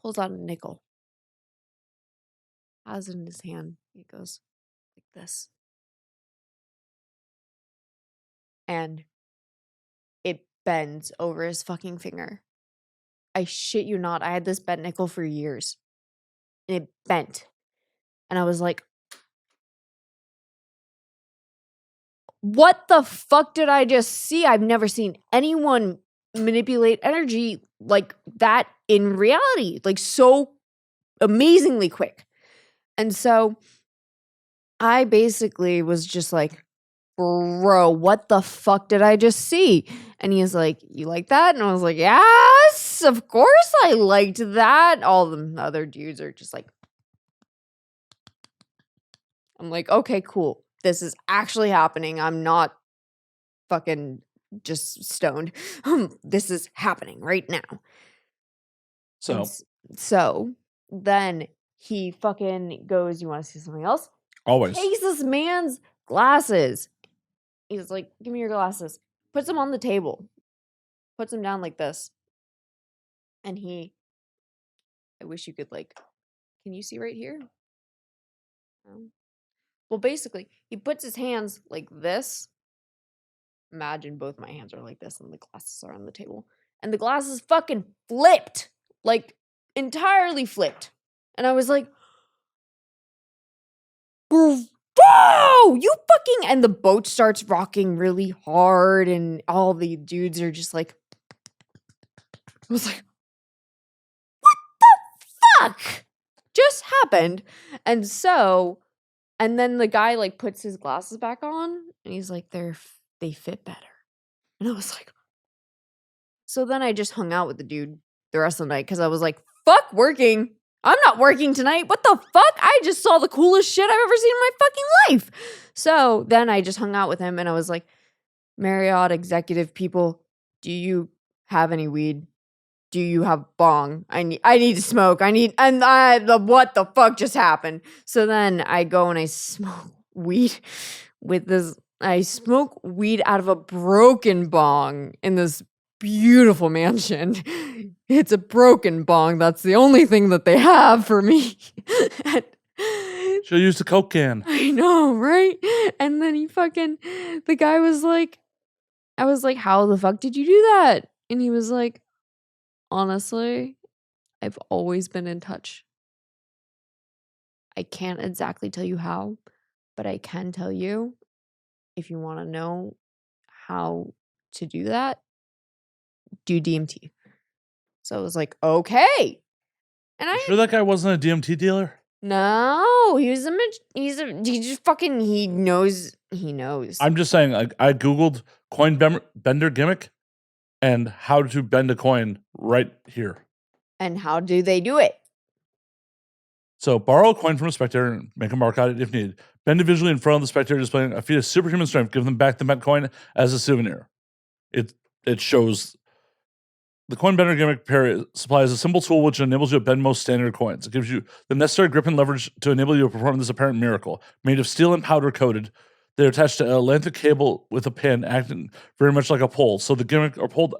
Pulls out a nickel. Has it in his hand. He goes like this. And it bends over his fucking finger. I shit you not. I had this bent nickel for years. And it bent. And I was like, what the fuck did I just see? I've never seen anyone manipulate energy like that in reality, like so amazingly quick. And so I basically was just like, bro, what the fuck did I just see? And he's like, you like that? And I was like, yes, of course I liked that. All the other dudes are just like, I'm like, okay, cool. This is actually happening. I'm not fucking just stoned. This is happening right now. So then he fucking goes, you want to see something else? Always. Takes this man's glasses. He's like, give me your glasses. Puts them on the table. Puts them down like this. And I wish you could like, can you see right here? Well, basically, he puts his hands like this. Imagine both my hands are like this and the glasses are on the table. And the glasses fucking flipped. Like, entirely flipped. And I was like, whoa, you fucking, and the boat starts rocking really hard and all the dudes are just like, I was like, what the fuck just happened? And then the guy like puts his glasses back on and he's like, they fit better. And I was like, so then I just hung out with the dude the rest of the night because I was like, fuck working. I'm not working tonight. What the fuck? I just saw the coolest shit I've ever seen in my fucking life. So then I just hung out with him and I was like, Marriott executive people, do you have any weed? Do you have bong? I need to smoke. What the fuck just happened? So then I go and I smoke weed with this. I smoke weed out of a broken bong in this beautiful mansion. It's a broken bong. That's the only thing that they have for me. Should have used a Coke can. I know, right? And then the guy was like, I was like, how the fuck did you do that? And he was like, honestly, I've always been in touch. I can't exactly tell you how, but I can tell you if you want to know how to do that, do DMT. So I was like, okay. And You sure that guy wasn't a DMT dealer? No, he knows. I'm just saying, I Googled coin bender gimmick and how to bend a coin right here. And how do they do it? So borrow a coin from a spectator and make a mark on it if needed. Bend it visually in front of the spectator, displaying a feat of superhuman strength. Give them back the bent coin as a souvenir. It shows the coin bender gimmick pair supplies a simple tool which enables you to bend most standard coins. It gives you the necessary grip and leverage to enable you to perform this apparent miracle. Made of steel and powder coated, they're attached to an Atlantic cable with a pin acting very much like a pole. So the gimmick are pulled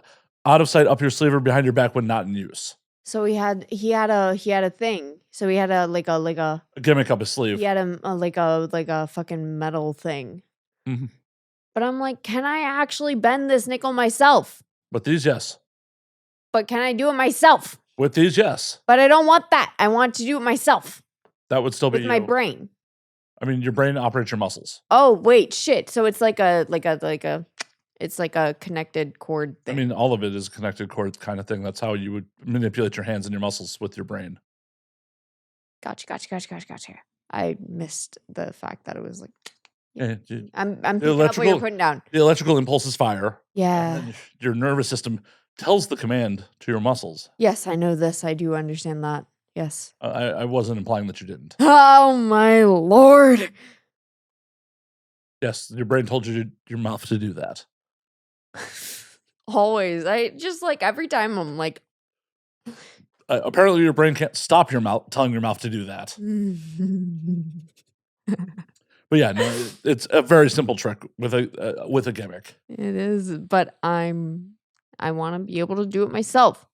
out of sight up your sleeve or behind your back when not in use. So he had a thing. So he had a gimmick up his sleeve. He had a fucking metal thing. Mm-hmm. But I'm like, can I actually bend this nickel myself? With these, yes. But can I do it myself? With these, yes. But I don't want that. I want to do it myself. That would still be with my brain. I mean, your brain operates your muscles. Oh wait, shit. So it's it's like a connected cord thing. I mean, all of it is a connected cord kind of thing. That's how you would manipulate your hands and your muscles with your brain. Gotcha. I missed the fact that it was like. Yeah, I'm picking up what you're putting down. The electrical impulses fire. Yeah. And then your nervous system tells the command to your muscles. Yes, I know this. I do understand that. Yes. I wasn't implying that you didn't. Oh my lord. Yes, your brain told your mouth to do that. Always. I just like every time I'm like. Apparently, your brain can't stop your mouth telling your mouth to do that. But yeah, no, it's a very simple trick with a gimmick. It is, but I want to be able to do it myself.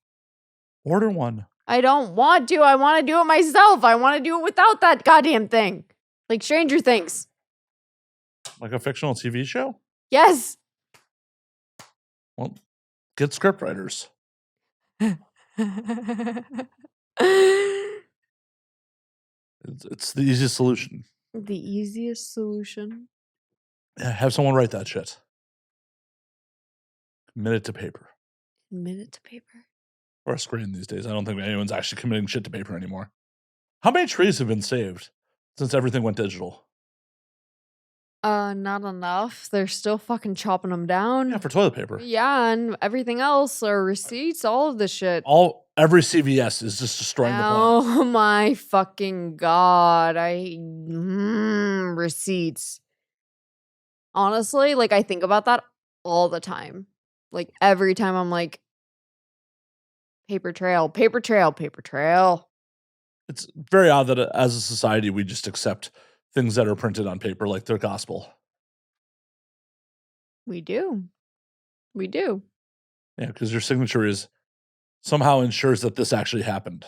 Order one. I don't want to. I want to do it myself. I want to do it without that goddamn thing. Like Stranger Things. Like a fictional TV show? Yes. Well, get script writers. It's the easiest solution. The easiest solution. Yeah, have someone write that shit. Commit it to paper. Commit it to paper. Or a screen these days. I don't think anyone's actually committing shit to paper anymore. How many trees have been saved since everything went digital? Not enough. They're still fucking chopping them down. Yeah, for toilet paper. Yeah, and everything else, or receipts, all of the shit. Every CVS is just destroying the planet. Oh my fucking god. Receipts. Honestly, like I think about that all the time. Like every time I'm like, paper trail. It's very odd that as a society, we just accept things that are printed on paper like they're gospel. We do. Yeah, because your signature is somehow ensures that this actually happened.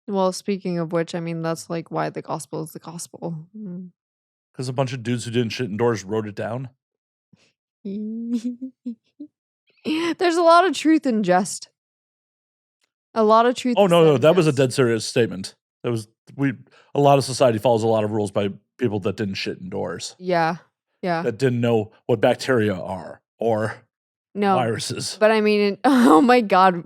Well, speaking of which, I mean, that's like why the gospel is the gospel. Because a bunch of dudes who didn't shit indoors wrote it down. There's a lot of truth in jest. A lot of truth. Oh no, that was a dead serious statement. A lot of society follows a lot of rules by people that didn't shit indoors. Yeah. That didn't know what bacteria are or viruses. But I mean, oh my god,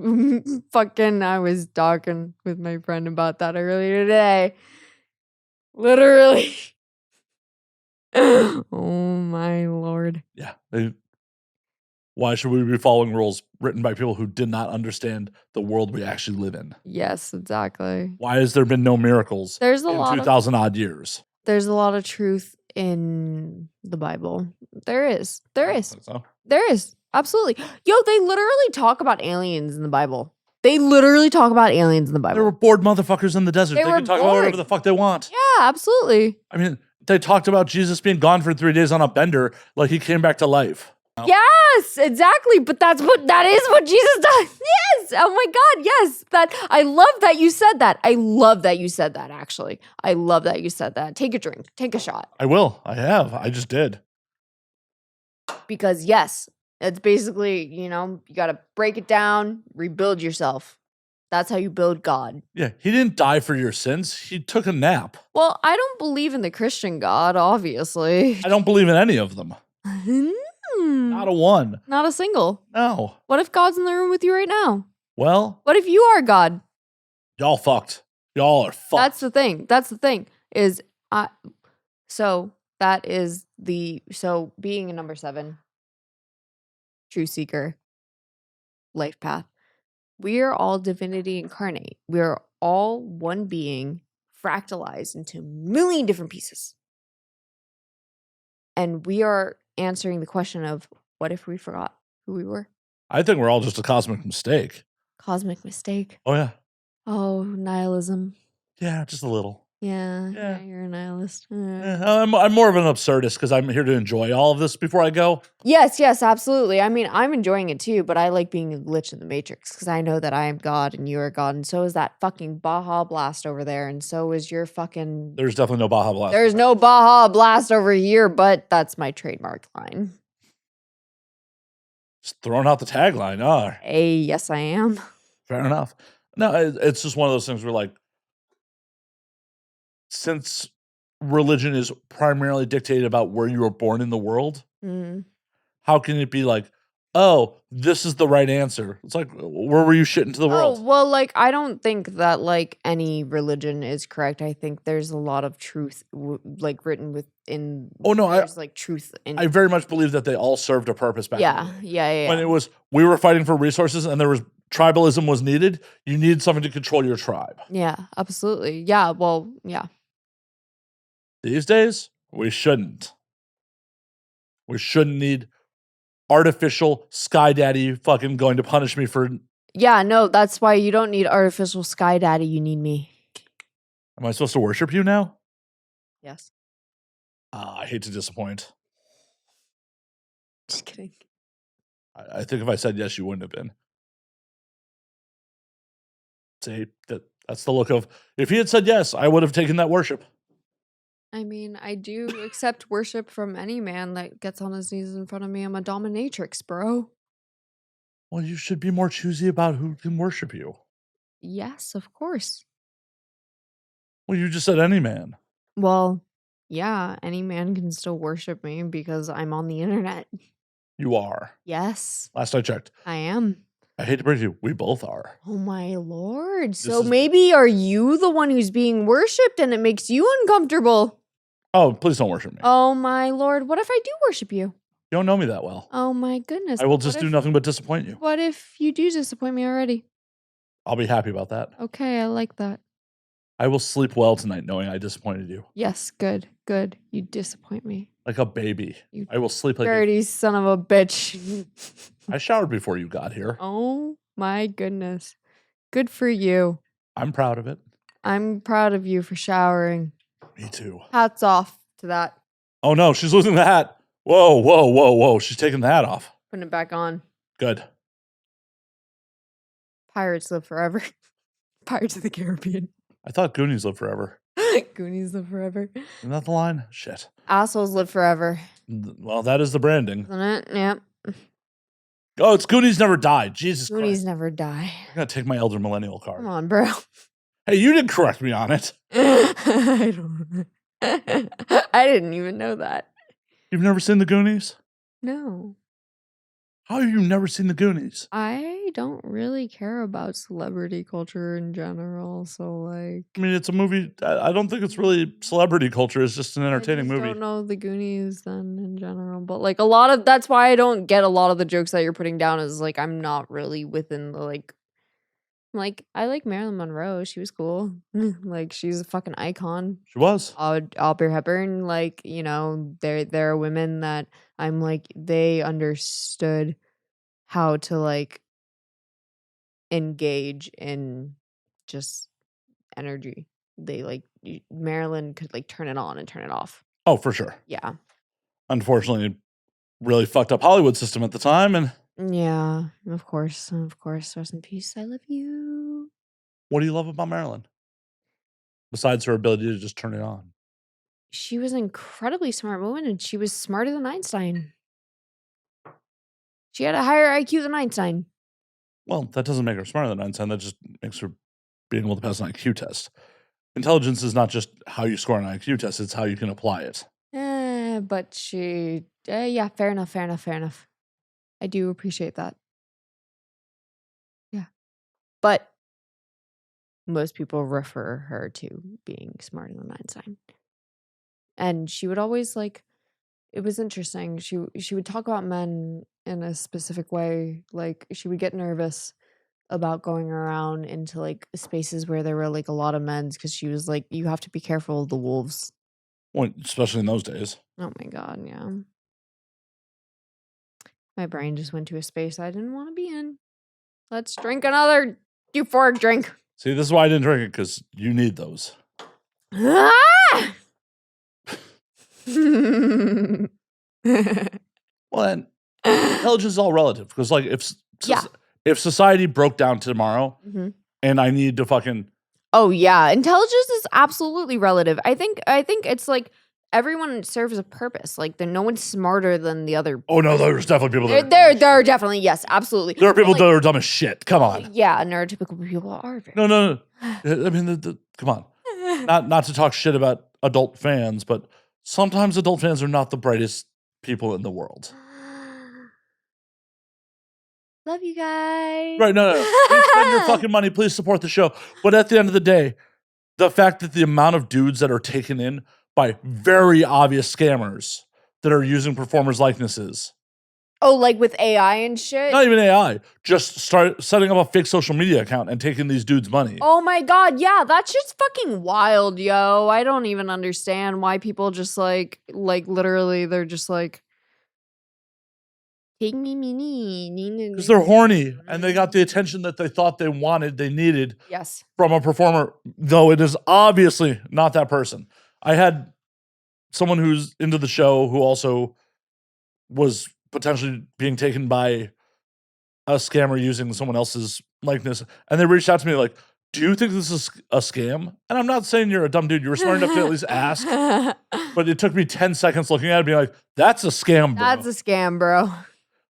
fucking! I was talking with my friend about that earlier today. Literally. Oh my lord. Yeah. Why should we be following rules written by people who did not understand the world we actually live in? Yes, exactly. Why has there been no miracles in 2,000 odd years? There's a lot of truth in the Bible. There is. I think so. There is. Absolutely. Yo, they literally talk about aliens in the Bible. They literally talk about aliens in the Bible. They were bored motherfuckers in the desert. They were could talk about whatever bored. the fuck they want. Yeah, absolutely. I mean, they talked about Jesus being gone for 3 days on a bender, like he came back to life. Yes, exactly. But that is what Jesus does. Yes. Oh my God. Yes. I love that you said that. I love that you said that, actually. I love that you said that. Take a drink. Take a shot. I will. I have. I just did. Because yes, it's basically, you got to break it down, rebuild yourself. That's how you build God. Yeah, he didn't die for your sins. He took a nap. Well, I don't believe in the Christian God, obviously. I don't believe in any of them. Not a one. Not a single. No. What if God's in the room with you right now? Well, What if you are God? y'all fucked. Y'all are fucked. That's the thing. That's the thing. So being a number 7, true seeker, life path. We are all divinity incarnate. We are all one being fractalized into a million different pieces. And we are answering the question of, what if we forgot who we were? I think we're all just a cosmic mistake. Cosmic mistake. Oh, yeah. Oh, nihilism. Yeah, just a little. Yeah, you're a nihilist. I'm more of an absurdist because I'm here to enjoy all of this before I go. Yes, absolutely. I mean, I'm enjoying it too, but I like being a glitch in the matrix because I know that I am God and you are God, and so is that fucking Baja Blast over there, and so is your fucking... There's definitely no Baja Blast. There's no Baja Blast over here, but that's my trademark line. Just throwing out the tagline. Oh, Hey, yes, I am. fair enough. No, it's just one of those things where, like, since religion is primarily dictated about where you were born in the world, how can it be like, oh, this is the right answer? It's like, where were you shit into the world? Oh, well, like, I don't think that, like, any religion is correct. I think there's a lot of truth, like, written within... Oh, no, there's, like, truth in... I very much believe that they all served a purpose back then. Yeah. When it was, we were fighting for resources and there was tribalism was needed, you needed something to control your tribe. Yeah, absolutely. Yeah, well, yeah. These days, we shouldn't. We shouldn't need artificial sky daddy fucking going to punish me for... Yeah, no, that's why you don't need artificial sky daddy. You need me. Am I supposed to worship you now? Yes. I hate to disappoint. Just kidding. I think if I said yes, you wouldn't have been. See, that's the look of... If he had said yes, I would have taken that worship. I mean, I do accept worship from any man that gets on his knees in front of me. I'm a dominatrix, bro. Well, you should be more choosy about who can worship you. Yes, of course. Well, you just said any man. Well, yeah, any man can still worship me because I'm on the internet. You are. Yes. Last I checked. I am. I hate to break it to you, we both are. Oh my lord. So maybe are you the one who's being worshipped and it makes you uncomfortable? Oh, please don't worship me. Oh my lord. What if I do worship you? You don't know me that well. Oh my goodness. I will just do nothing but disappoint you. What if you do disappoint me already? I'll be happy about that. Okay, I like that. I will sleep well tonight knowing I disappointed you. Yes, good. You disappoint me. Like a baby. I will sleep like dirty son of a bitch. I showered before you got here. Oh my goodness. Good for you. I'm proud of it. I'm proud of you for showering. Me too. Hats off to that. Oh no, she's losing the hat. Whoa. She's taking the hat off. Putting it back on. Good. Pirates live forever. Pirates of the Caribbean. I thought Goonies live forever. Goonies live forever. Isn't that the line? Shit. Assholes live forever. Well, that is the branding. Isn't it? Yep. Oh, it's Goonies never die. Jesus Christ. Goonies never die. I'm going to take my elder millennial card. Come on, bro. Hey, you didn't correct me on it. I don't. I didn't even know that. You've never seen the Goonies? No. How have you never seen the Goonies? I don't really care about celebrity culture in general, so like... I mean, it's a movie. I don't think it's really celebrity culture. It's just an entertaining movie. I don't know the Goonies then in general, but like a lot of... That's why I don't get a lot of the jokes that you're putting down is like I'm not really within the like like, I like Marilyn Monroe, she was cool. Like, she's a fucking icon. She was. Audrey Hepburn, like, you know, there are women that I'm like, they understood how to, like, engage in just energy. They, like Marilyn could, like, turn it on and turn it off. Oh, for sure. Yeah. Unfortunately, really fucked up Hollywood system at the time. And Yeah, of course, of course. Rest in peace. I love you. what do you love about Marilyn? Besides her ability to just turn it on. She was an incredibly smart woman, and she was smarter than Einstein. She had a higher IQ than Einstein. Well, that doesn't make her smarter than Einstein. That just makes her being able to pass an IQ test. Intelligence is not just how you score an IQ test, it's how you can apply it. But she, yeah, fair enough, fair enough, fair enough. I do appreciate that. Yeah. But most people refer her to being smarter than Einstein. And she would always, like, it was interesting. She would talk about men in a specific way. Like, she would get nervous about going around into, like, spaces where there were, like, a lot of men, because she was like, you have to be careful of the wolves. Well, especially in those days. Oh my god, yeah. My brain just went to a space I didn't want to be in. Let's drink another euphoric drink. See, this is why I didn't drink it, because you need those. Ah! Well, and intelligence is all relative. Because, like, Yeah. if society broke down tomorrow Mhm. and I need to fucking... Oh yeah, intelligence is absolutely relative. I think it's like everyone serves a purpose. Like, no one's smarter than the other. Oh no, there's definitely people that There are definitely, yes, absolutely. there are people But, that like, are dumb as shit. Come on. yeah, neurotypical people are very. No. I mean, come on. Not to talk shit about adult fans, but sometimes adult fans are not the brightest people in the world. Love you guys. Right? No. Please spend your fucking money. Please support the show. But at the end of the day, the fact that the amount of dudes that are taken in by very obvious scammers that are using performers' likenesses. Oh, like with AI and shit? Not even AI. Just start setting up a fake social media account and taking these dudes' money. Oh my god, yeah, that's just fucking wild, yo. I don't even understand why people just like literally they're just like, take me Because they're horny and they got the attention that they thought they wanted, they needed Yes. from a performer, though it is obviously not that person. I had someone who's into the show who also was potentially being taken by a scammer using someone else's likeness, and they reached out to me like, do you think this is a scam? And I'm not saying you're a dumb dude. You were smart enough to at least ask, but it took me 10 seconds looking at it being like, that's a scam, bro. That's a scam, bro.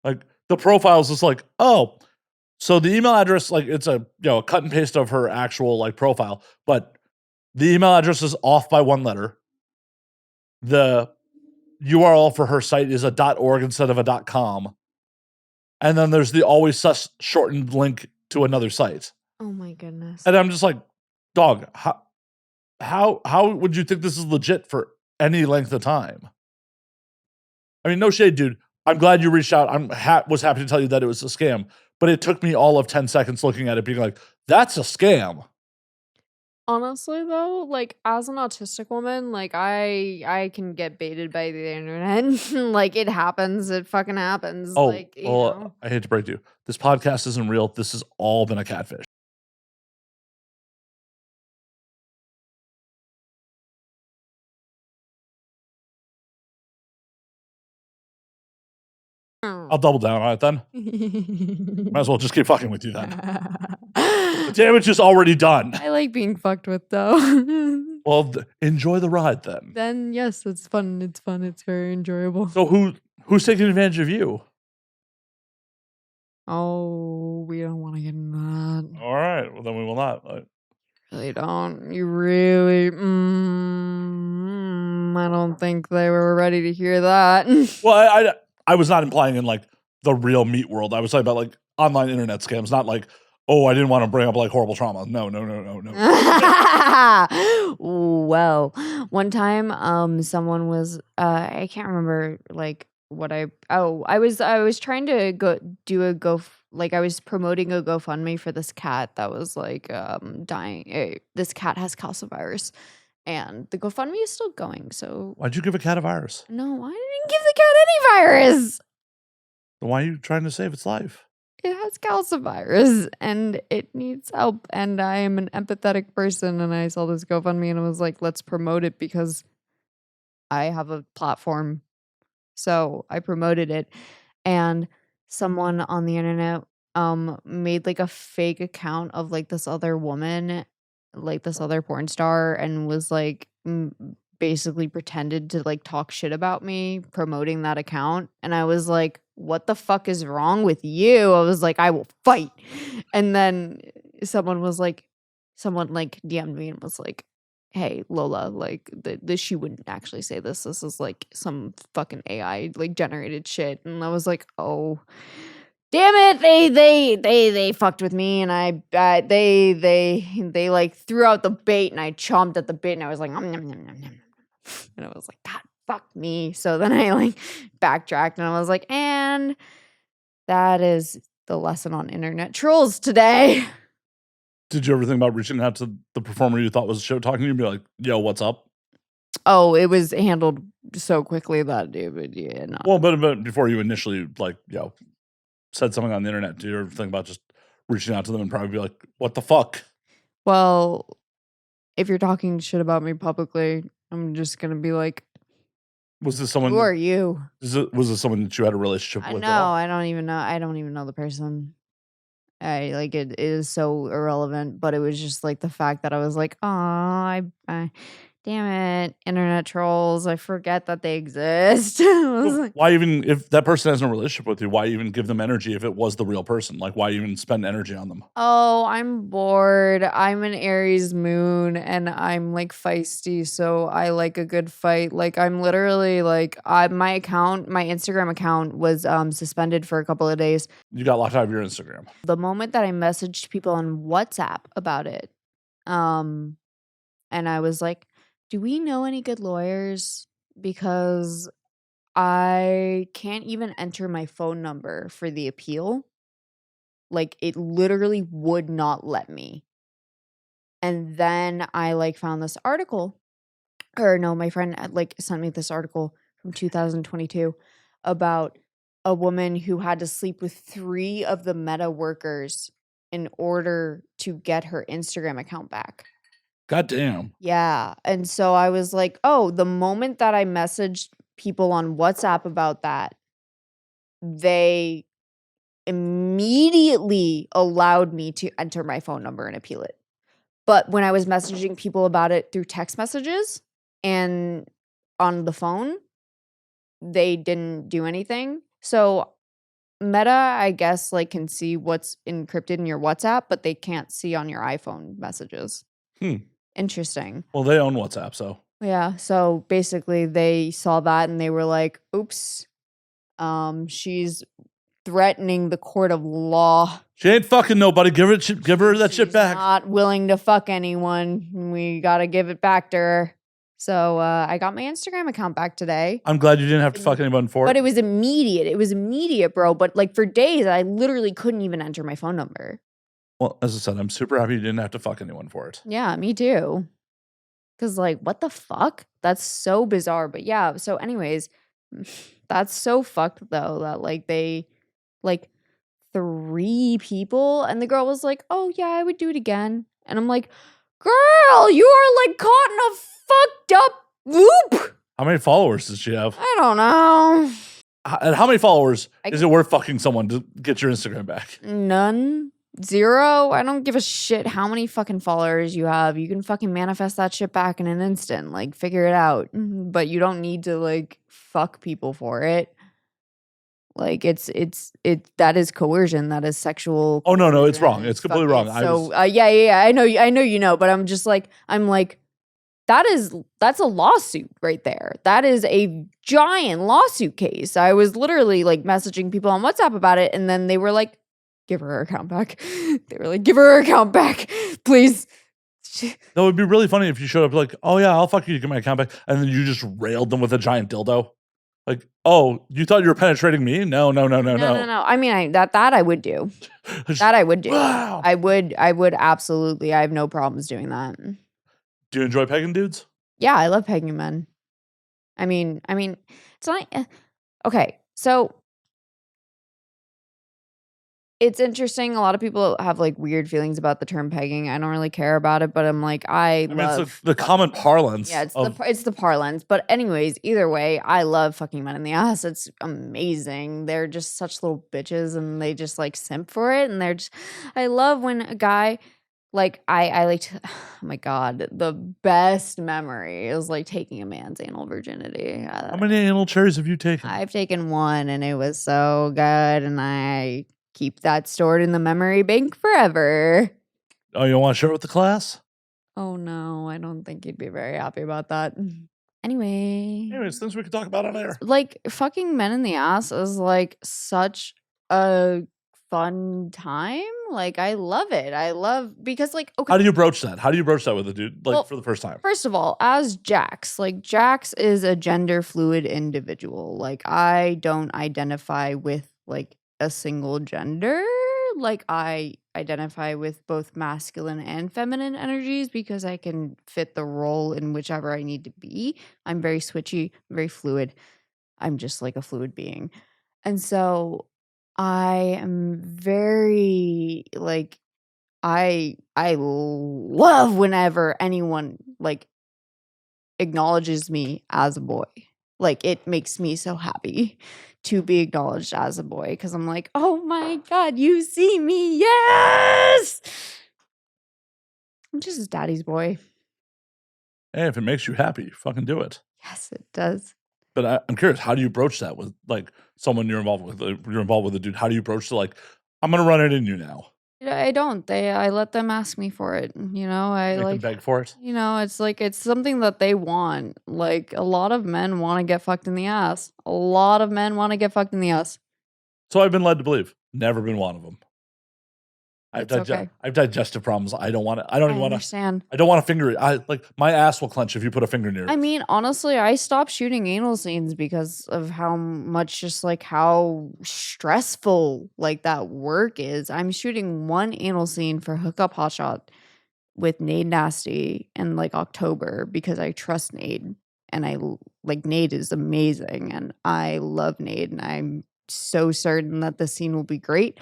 Like, the profile is just like, oh, so the email address, like, it's a a cut and paste of her actual like profile, but the email address is off by one letter. The URL for her site is a .org instead of a .com. And then there's the always sus shortened link to another site. Oh my goodness. And I'm just like, dog, how would you think this is legit for any length of time? I mean, no shade, dude. I'm glad you reached out. Was happy to tell you that it was a scam, but it took me all of 10 seconds looking at it being like, that's a scam. Honestly though, like, as an autistic woman, like, I can get baited by the internet. Like, it happens. It fucking happens. Oh, like, you well, know. I hate to break you. This podcast isn't real. This has all been a catfish. I'll double down on it then. Might as well just keep fucking with you then. The damage is already done. I like being fucked with though. Well, enjoy the ride then. Then yes, it's fun. It's fun. It's very enjoyable. So who's taking advantage of you? Oh, we don't want to get into that. All right, well then we will not. Really don't. You really. I don't think they were ready to hear that. Well, I was not implying in like the real meat world. I was talking about like online internet scams, not like, oh, I didn't want to bring up like horrible trauma. No. Well, one time, someone was, I can't remember like what I was trying to go do a like I was promoting a GoFundMe for this cat that was like dying. This cat has calcivirus, and the GoFundMe is still going. So Why'd you give a cat a virus? no, I didn't give the cat any virus. Then why are you trying to save its life? It has calcivirus and it needs help. And I am an empathetic person. And I saw this GoFundMe and I was like, let's promote it because I have a platform. So I promoted it. And someone on the internet made like a fake account of like this other woman, like this other porn star, and was like basically pretended to like talk shit about me promoting that account. And I was like, what the fuck is wrong with you? I was like, I will fight. And then someone like DM'd me and was like, hey Lola, like this she wouldn't actually say this. This is like some fucking AI like generated shit. And I was like, oh damn it, they fucked with me, and they like threw out the bait, and I chomped at the bait, and I was like, nom, nom, nom, nom, nom. And I was like, God, fuck me. So then I like backtracked, and I was like, and that is the lesson on internet trolls today. Did you ever think about reaching out to the performer you thought was show talking to you and be like, yo, what's up? Oh, it was handled so quickly that it would, yeah, no. Well, but before you initially like, said something on the internet, do you ever think about just reaching out to them and probably be like, what the fuck? Well, if you're talking shit about me publicly, I'm just gonna be like, was this someone? Who are you? Was this someone that you had a relationship with? No, I don't even know. I don't even know the person. I like it is so irrelevant, but it was just like the fact that I was like, oh, I damn it, internet trolls. I forget that they exist. Why even, if that person has no relationship with you, why even give them energy if it was the real person? Like, why even spend energy on them? Oh, I'm bored. I'm an Aries moon and I'm like feisty, so I like a good fight. Like I'm literally like my Instagram account was suspended for a couple of days. You got locked out of your Instagram. The moment that I messaged people on WhatsApp about it, and I was like, do we know any good lawyers? Because I can't even enter my phone number for the appeal. Like it literally would not let me. And then I like found this article, or no, my friend like sent me this article from 2022 about a woman who had to sleep with 3 of the Meta workers in order to get her Instagram account back. God damn. Yeah. And so I was like, oh, the moment that I messaged people on WhatsApp about that, they immediately allowed me to enter my phone number and appeal it. But when I was messaging people about it through text messages and on the phone, they didn't do anything. So Meta, I guess, like can see what's encrypted in your WhatsApp, but they can't see on your iPhone messages. Interesting. Well, they own WhatsApp, so. Yeah. So basically they saw that and they were like, oops, she's threatening the court of law. She ain't fucking nobody. Give her that shit back. Not willing to fuck anyone. We gotta give it back to her. So I got my Instagram account back today. I'm glad you didn't have to fuck anyone for it. But it was immediate. It was immediate, bro. But like for days, I literally couldn't even enter my phone number. Well, as I said, I'm super happy you didn't have to fuck anyone for it. Yeah, me too. Because like, what the fuck? That's so bizarre. But yeah, so anyways, that's so fucked though that like they, like 3 people, and the girl was like, oh yeah, I would do it again. And I'm like, girl, you are like caught in a fucked up loop. How many followers does she have? I don't know. And how many followers is it worth fucking someone to get your Instagram back? None. 0. I don't give a shit how many fucking followers you have. You can fucking manifest that shit back in an instant. Like, figure it out. But you don't need to like fuck people for it. Like that is coercion. That is sexual. Oh no, it's wrong. It's completely wrong. So yeah. I know you know, but I'm just like that's a lawsuit right there. That is a giant lawsuit case. I was literally like messaging people on WhatsApp about it, and then they were like, give her account back. They were like, give her account back, please. That would be really funny if you showed up like, oh yeah, I'll fuck you to get my account back, and then you just railed them with a giant dildo. Like, oh, you thought you were penetrating me? No. No. I mean, that I would do. That I would do. Wow. I would absolutely. I have no problems doing that. Do you enjoy pegging dudes? Yeah, I love pegging men. I mean, it's not okay. So it's interesting. A lot of people have like weird feelings about the term pegging. I don't really care about it, but I'm like, I mean, it's love the common parlance. Yeah, it's the parlance. But anyways, either way, I love fucking men in the ass. It's amazing. They're just such little bitches, and they just like simp for it. And they're just, I love when a guy like I like to, oh my god, the best memory is like taking a man's anal virginity. How many anal cherries have you taken? I've taken one, and it was so good, and I keep that stored in the memory bank forever. Oh, you don't want to share it with the class? Oh no, I don't think you'd be very happy about that. Anyway. Anyways, things we could talk about on air. Like fucking men in the ass is like such a fun time. Like I love it. I love because like okay. How do you broach that? How do you broach that with a dude like Well, for the first time? First of all, as Jax, like Jax is a gender fluid individual. Like I don't identify with like a single gender. Like I identify with both masculine and feminine energies because I can fit the role in whichever I need to be. I'm very switchy, very fluid. I'm just like a fluid being. And so I am very like I love whenever anyone like acknowledges me as a boy. Like it makes me so happy to be acknowledged as a boy because I'm like, oh my god, you see me, yes. I'm just his daddy's boy. Hey, if it makes you happy, fucking do it. Yes, it does. But I'm curious, how do you broach that with like someone you're involved with? You're involved with a dude. How do you broach to like, I'm gonna run it in you now? I don't. I let them ask me for it. You know, I Make like them beg for it. You know, it's like it's something that they want. Like a lot of men want to get fucked in the ass. A lot of men want to get fucked in the ass. So I've been led to believe. Never been one of them. I've okay. I've digestive problems. I don't want to. I don't even want to. Understand. I don't want to finger it. I like my ass will clench if you put a finger near it. I mean, honestly, I stopped shooting anal scenes because of how much just like how stressful like that work is. I'm shooting one anal scene for Hookup Hotshot with Nade Nasty in like October because I trust Nade and like Nade is amazing and I love Nade and I'm so certain that the scene will be great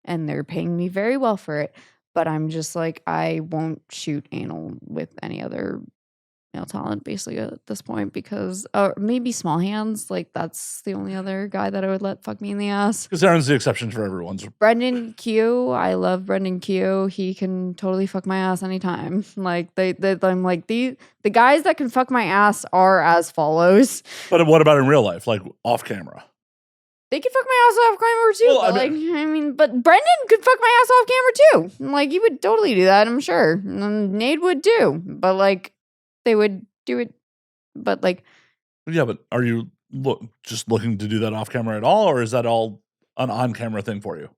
and they're paying me very well for it. But I'm just like, I won't shoot anal with any other male talent basically at this point because maybe Small Hands, like that's the only other guy that I would let fuck me in the ass. Because Aaron's the exception for everyone's. Brendan Q, I love Brendan Q. He can totally fuck my ass anytime. Like I'm like the guys that can fuck my ass are as follows. But what about in real life, like off camera? They can fuck my ass off camera too. Well, but Brendan could fuck my ass off camera too. Like he would totally do that, I'm sure. And Nate would too. But like they would do it. But like, yeah. But are you just looking to do that off camera at all, or is that all an on camera thing for you?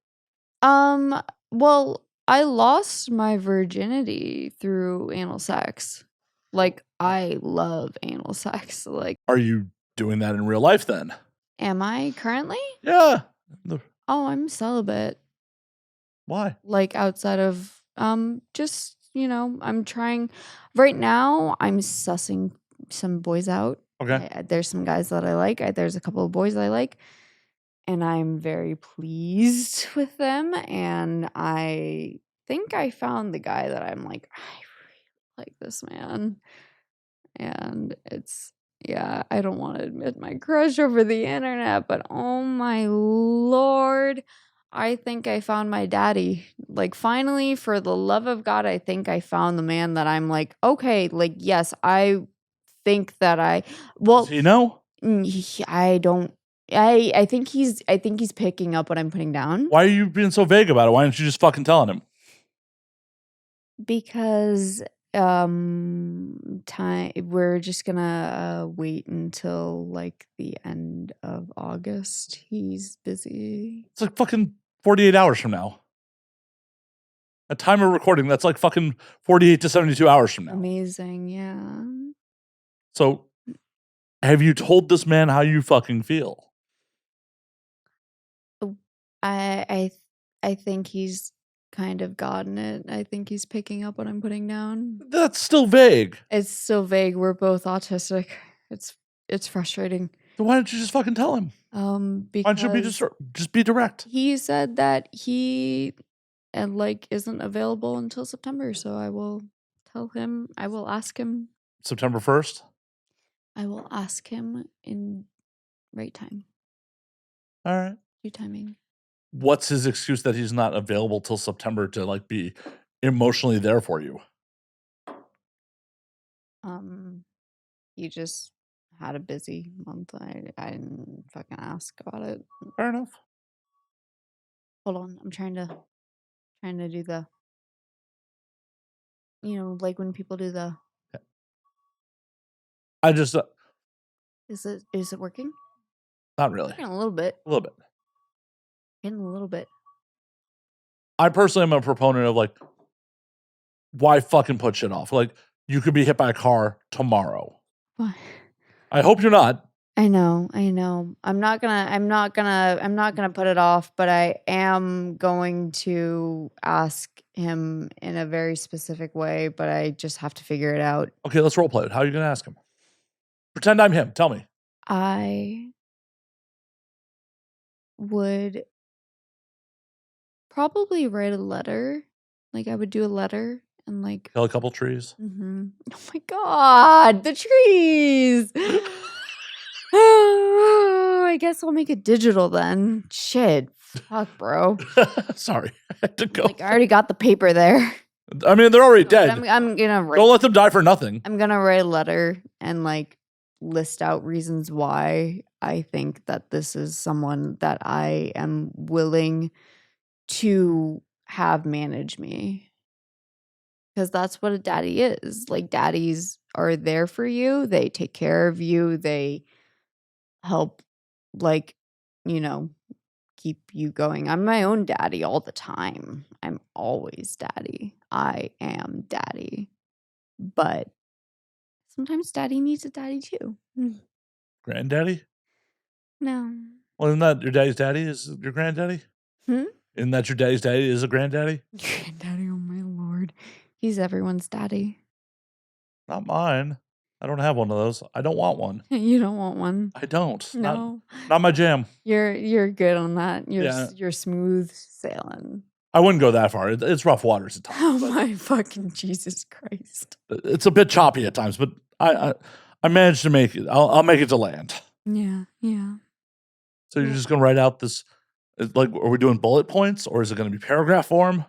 Well, I lost my virginity through anal sex. Like I love anal sex. Like, are you doing that in real life then? Am I currently? Yeah. Oh, I'm celibate. Why? Like outside of just, you know, I'm trying right now I'm sussing some boys out. Okay. There's some guys that I like. There's a couple of boys I like. And I'm very pleased with them. And I think I found the guy that I'm like, I really like this man. And it's yeah, I don't want to admit my crush over the internet, but oh my lord, I think I found my daddy. Like finally, for the love of God, I think I found the man that I'm like, okay, like yes, I think that Does he know? I don't I think he's picking up what I'm putting down. Why are you being so vague about it? Why aren't you just fucking telling him? Because time we're just gonna wait until like the end of August. He's busy. It's like fucking 48 hours from now. At time of recording, that's like fucking 48 to 72 hours from now. Amazing, yeah. So Have you told this man how you fucking feel? I I think he's kind of gotten it. I think he's picking up what I'm putting down. That's still vague. It's so vague. We're both autistic. It's frustrating. Then why don't you just fucking tell him? Why don't you Because just be direct? he said that he like isn't available until September, so I will tell him. I will ask him. September 1st? I will ask him in right time, All right. due timing. What's his excuse that he's not available till September to like be emotionally there for you? He just had a busy month. I didn't fucking ask about it. Fair enough. Hold on, I'm trying to do the, like when people do the. I just Is it working? not really. Getting a little bit. A little bit. Getting a little bit. I personally am a proponent of like, why fucking put shit off? Like, you could be hit by a car tomorrow. Why? I hope you're not. I know. I'm not gonna put it off, but I am going to ask him in a very specific way, but I just have to figure it out. Okay, let's role play it. How are you gonna ask him? Pretend I'm him. Tell me. I would probably write a letter. Like I would do a letter and like Kill a couple trees. Oh my god, the trees. I guess I'll make it digital then. Shit. Fuck, bro. Sorry, I had to go. Like I already got the paper there. I mean, they're already dead. I'm gonna write. Don't let them die for nothing. I'm gonna write a letter and like list out reasons why I think that this is someone that I am willing to have manage me. Because that's what a daddy is. Like daddies are there for you. They take care of you. They help, like, keep you going. I'm my own daddy all the time. I'm always daddy. I am daddy. But sometimes daddy needs a daddy too. Granddaddy? No. Well, isn't that your daddy's daddy? Is your granddaddy? Isn't that your daddy's daddy? Is a granddaddy? Granddaddy, oh my lord. He's everyone's daddy. Not mine. I don't have one of those. I don't want one. You don't want one. I don't. No. Not my jam. You're good on that. Yeah. You're smooth sailing. I wouldn't go that far. It's rough waters at times. Oh my fucking Jesus Christ. It's a bit choppy at times, but I managed to make it. I'll make it to land. Yeah. So you're just gonna write out this, like, are we doing bullet points or is it gonna be paragraph form?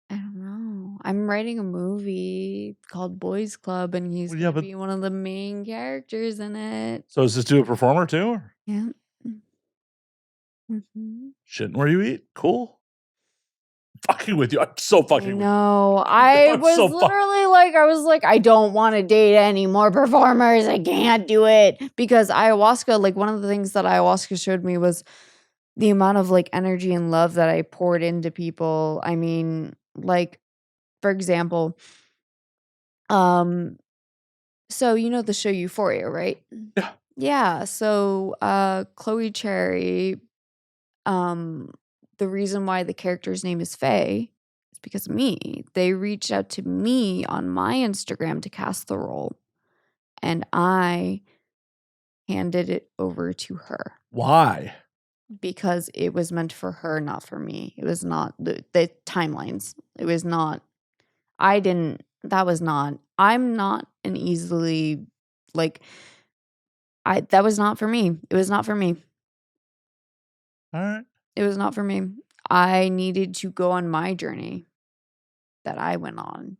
I don't know. I'm writing a movie called Boys Club, and he's gonna be one of the main characters in it. So is this to a performer too? Or? Yeah. Shitting where you eat? Cool. Fucking with you. I'm so fucking No, I was so literally like, I don't want to date any more performers. I can't do it. Because ayahuasca, like one of the things that ayahuasca showed me was the amount of like energy and love that I poured into people. I mean, like, for example, so you know the show Euphoria, right? Yeah. Yeah. So Chloe Cherry, the reason why the character's name is Fae is because of me. They reached out to me on my Instagram to cast the role, and I handed it over to her. Why? Because it was meant for her, not for me. It was not the timelines. It was not. I'm not an easily like. That was not for me. It was not for me. All right. It was not for me. I needed to go on my journey that I went on.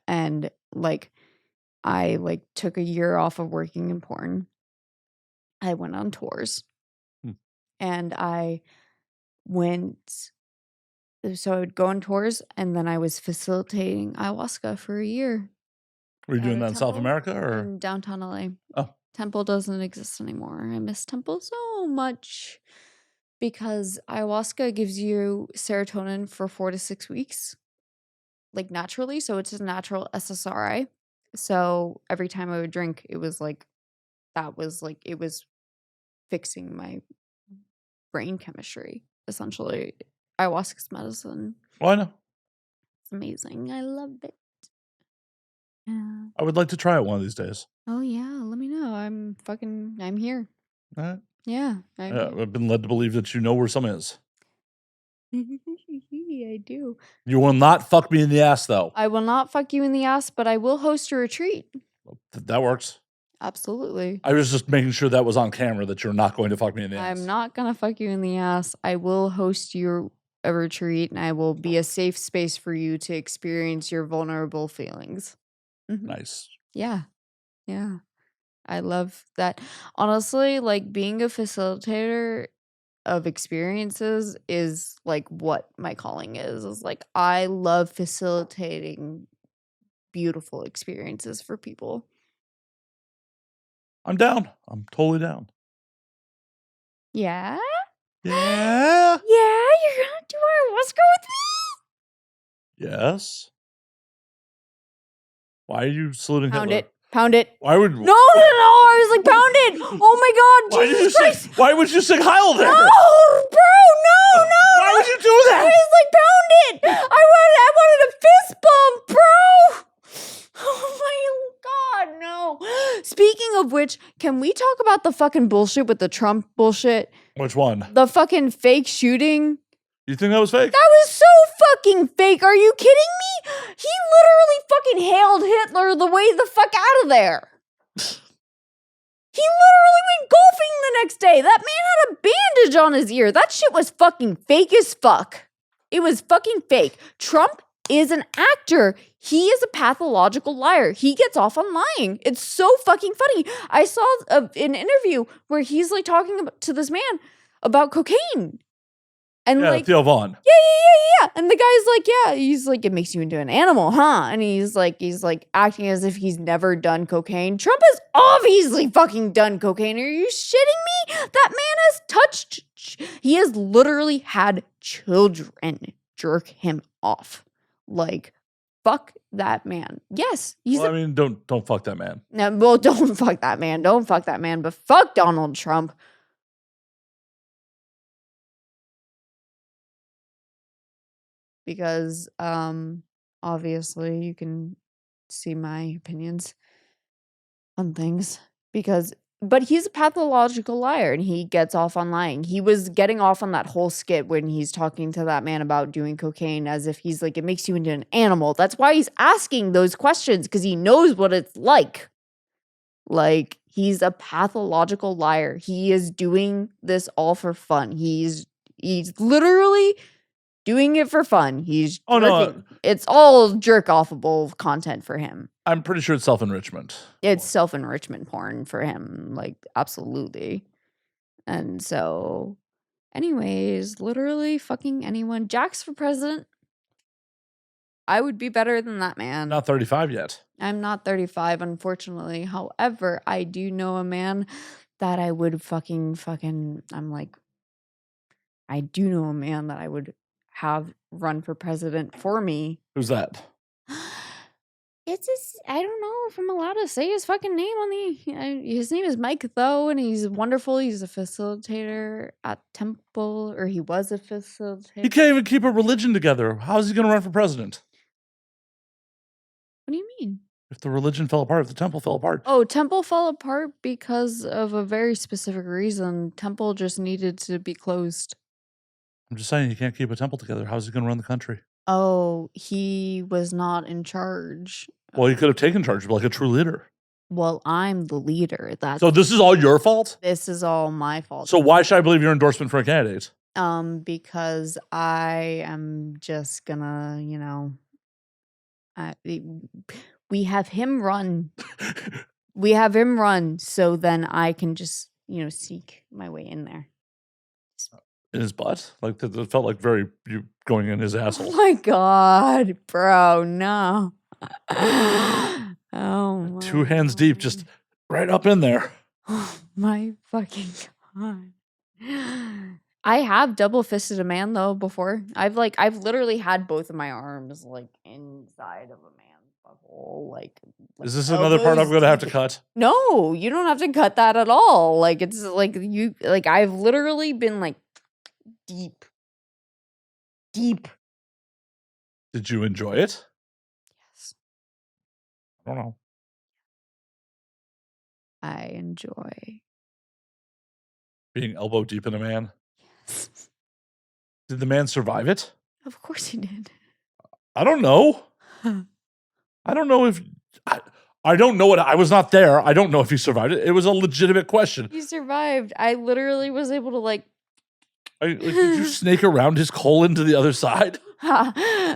And like I took a year off of working in porn. I went on tours. And I went, so I would go on tours, and then I was facilitating ayahuasca for a year. Were you doing that in South America or in downtown LA? Oh. Temple doesn't exist anymore. I miss Temple so much because ayahuasca gives you serotonin for 4 to 6 weeks, like naturally. So it's a natural SSRI. So every time I would drink, it was like it was fixing my brain chemistry, essentially. Ayahuasca's medicine. Why not? It's amazing. I love it. Yeah. I would like to try it one of these days. Oh yeah, let me know. I'm here. All right. Yeah. I've been led to believe that you know where some is. I do. You will not fuck me in the ass, though. I will not fuck you in the ass, but I will host a retreat. That works. Absolutely. I was just making sure that was on camera, that you're not going to fuck me in the ass. I'm not gonna fuck you in the ass. I will host you a retreat, and I will be a safe space for you to experience your vulnerable feelings. Mhm. Nice. Yeah. Yeah. I love that. Honestly, like being a facilitator of experiences is like what my calling is. Is like I love facilitating beautiful experiences for people. I'm down. I'm totally down. Yeah? Yeah. Yeah, you're gonna do ayahuasca with me? Yes. Why are you saluting Pound Hitler? it. Pound it. Why would No, I was like, pound it. Oh my god, Why did you Jesus Christ. why would you sing Heil there? No, bro, no. Why would you do I that? was like, pound it. I wanted a fist bump, bro. Oh my god, no. Speaking of which, can we talk about the fucking bullshit with the Trump bullshit? Which one? The fucking fake shooting? You think that was fake? That was so fucking fake. Are you kidding me? He literally fucking hailed Hitler the way the fuck out of there. He literally went golfing the next day. That man had a bandage on his ear. That shit was fucking fake as fuck. It was fucking fake. Trump is an actor. He is a pathological liar. He gets off on lying. It's so fucking funny. I saw an interview where he's like talking to this man about cocaine. And Yeah, like, Theo Vaughn. yeah. And the guy's like, yeah, he's like, it makes you into an animal, huh? And he's like acting as if he's never done cocaine. Trump has obviously fucking done cocaine. Are you shitting me? That man has he has literally had children jerk him off. Like, fuck that man. Yes, Well, I mean, don't fuck that man. No, well, don't fuck that man. Don't fuck that man, but fuck Donald Trump. Because obviously you can see my opinions on things but he's a pathological liar and he gets off on lying. He was getting off on that whole skit when he's talking to that man about doing cocaine as if he's like, it makes you into an animal. That's why he's asking those questions, because he knows what it's like. Like, he's a pathological liar. He is doing this all for fun. He's literally doing it for fun. He's jerking. It's all jerk-offable content for him. I'm pretty sure it's self-enrichment. It's self-enrichment porn for him, like, absolutely. And so, anyways, literally fucking anyone. Jack's for president. I would be better than that man. Not 35 yet. I'm not 35, unfortunately. However, I do know a man that I would I do know a man that I would have run for president for me. Who's that? It's just, I don't know if I'm allowed to say his fucking name on his name is Mike, though, and he's wonderful. He's a facilitator at Temple, or he was a facilitator. He can't even keep a religion together. How is he going to run for president? What do you mean? If the religion fell apart, if the temple fell apart. Oh, Temple fell apart because of a very specific reason. Temple just needed to be closed. I'm just saying, he can't keep a temple together. How's he going to run the country? Oh, he was not in charge. Well, he could have taken charge, like a true leader. Well, I'm the leader. So this is all your fault? This is all my fault. So why should I believe your endorsement for a candidate? Because I am just gonna, we have him run. We have him run, so then I can just, seek my way in there. In his butt? Like, it felt like you going in his asshole. Oh my god, bro, no. Oh, 2 hands deep, just right up in there. Oh my fucking god. I have double fisted a man though before. I've literally had both of my arms like inside of a man's level, like Is this another part I'm elbows gonna have to deep. cut? No, you don't have to cut that at all. Like it's like you like I've literally been like deep. Deep. Did you enjoy it? Yes. I don't know. I enjoy. Being elbow deep in a man. Yes. Did the man survive it? Of course he did. I don't know. I don't know if I don't know what I was not there. I don't know if he survived it. It was a legitimate question. He survived. I literally was able to like Did you snake around his colon to the other side?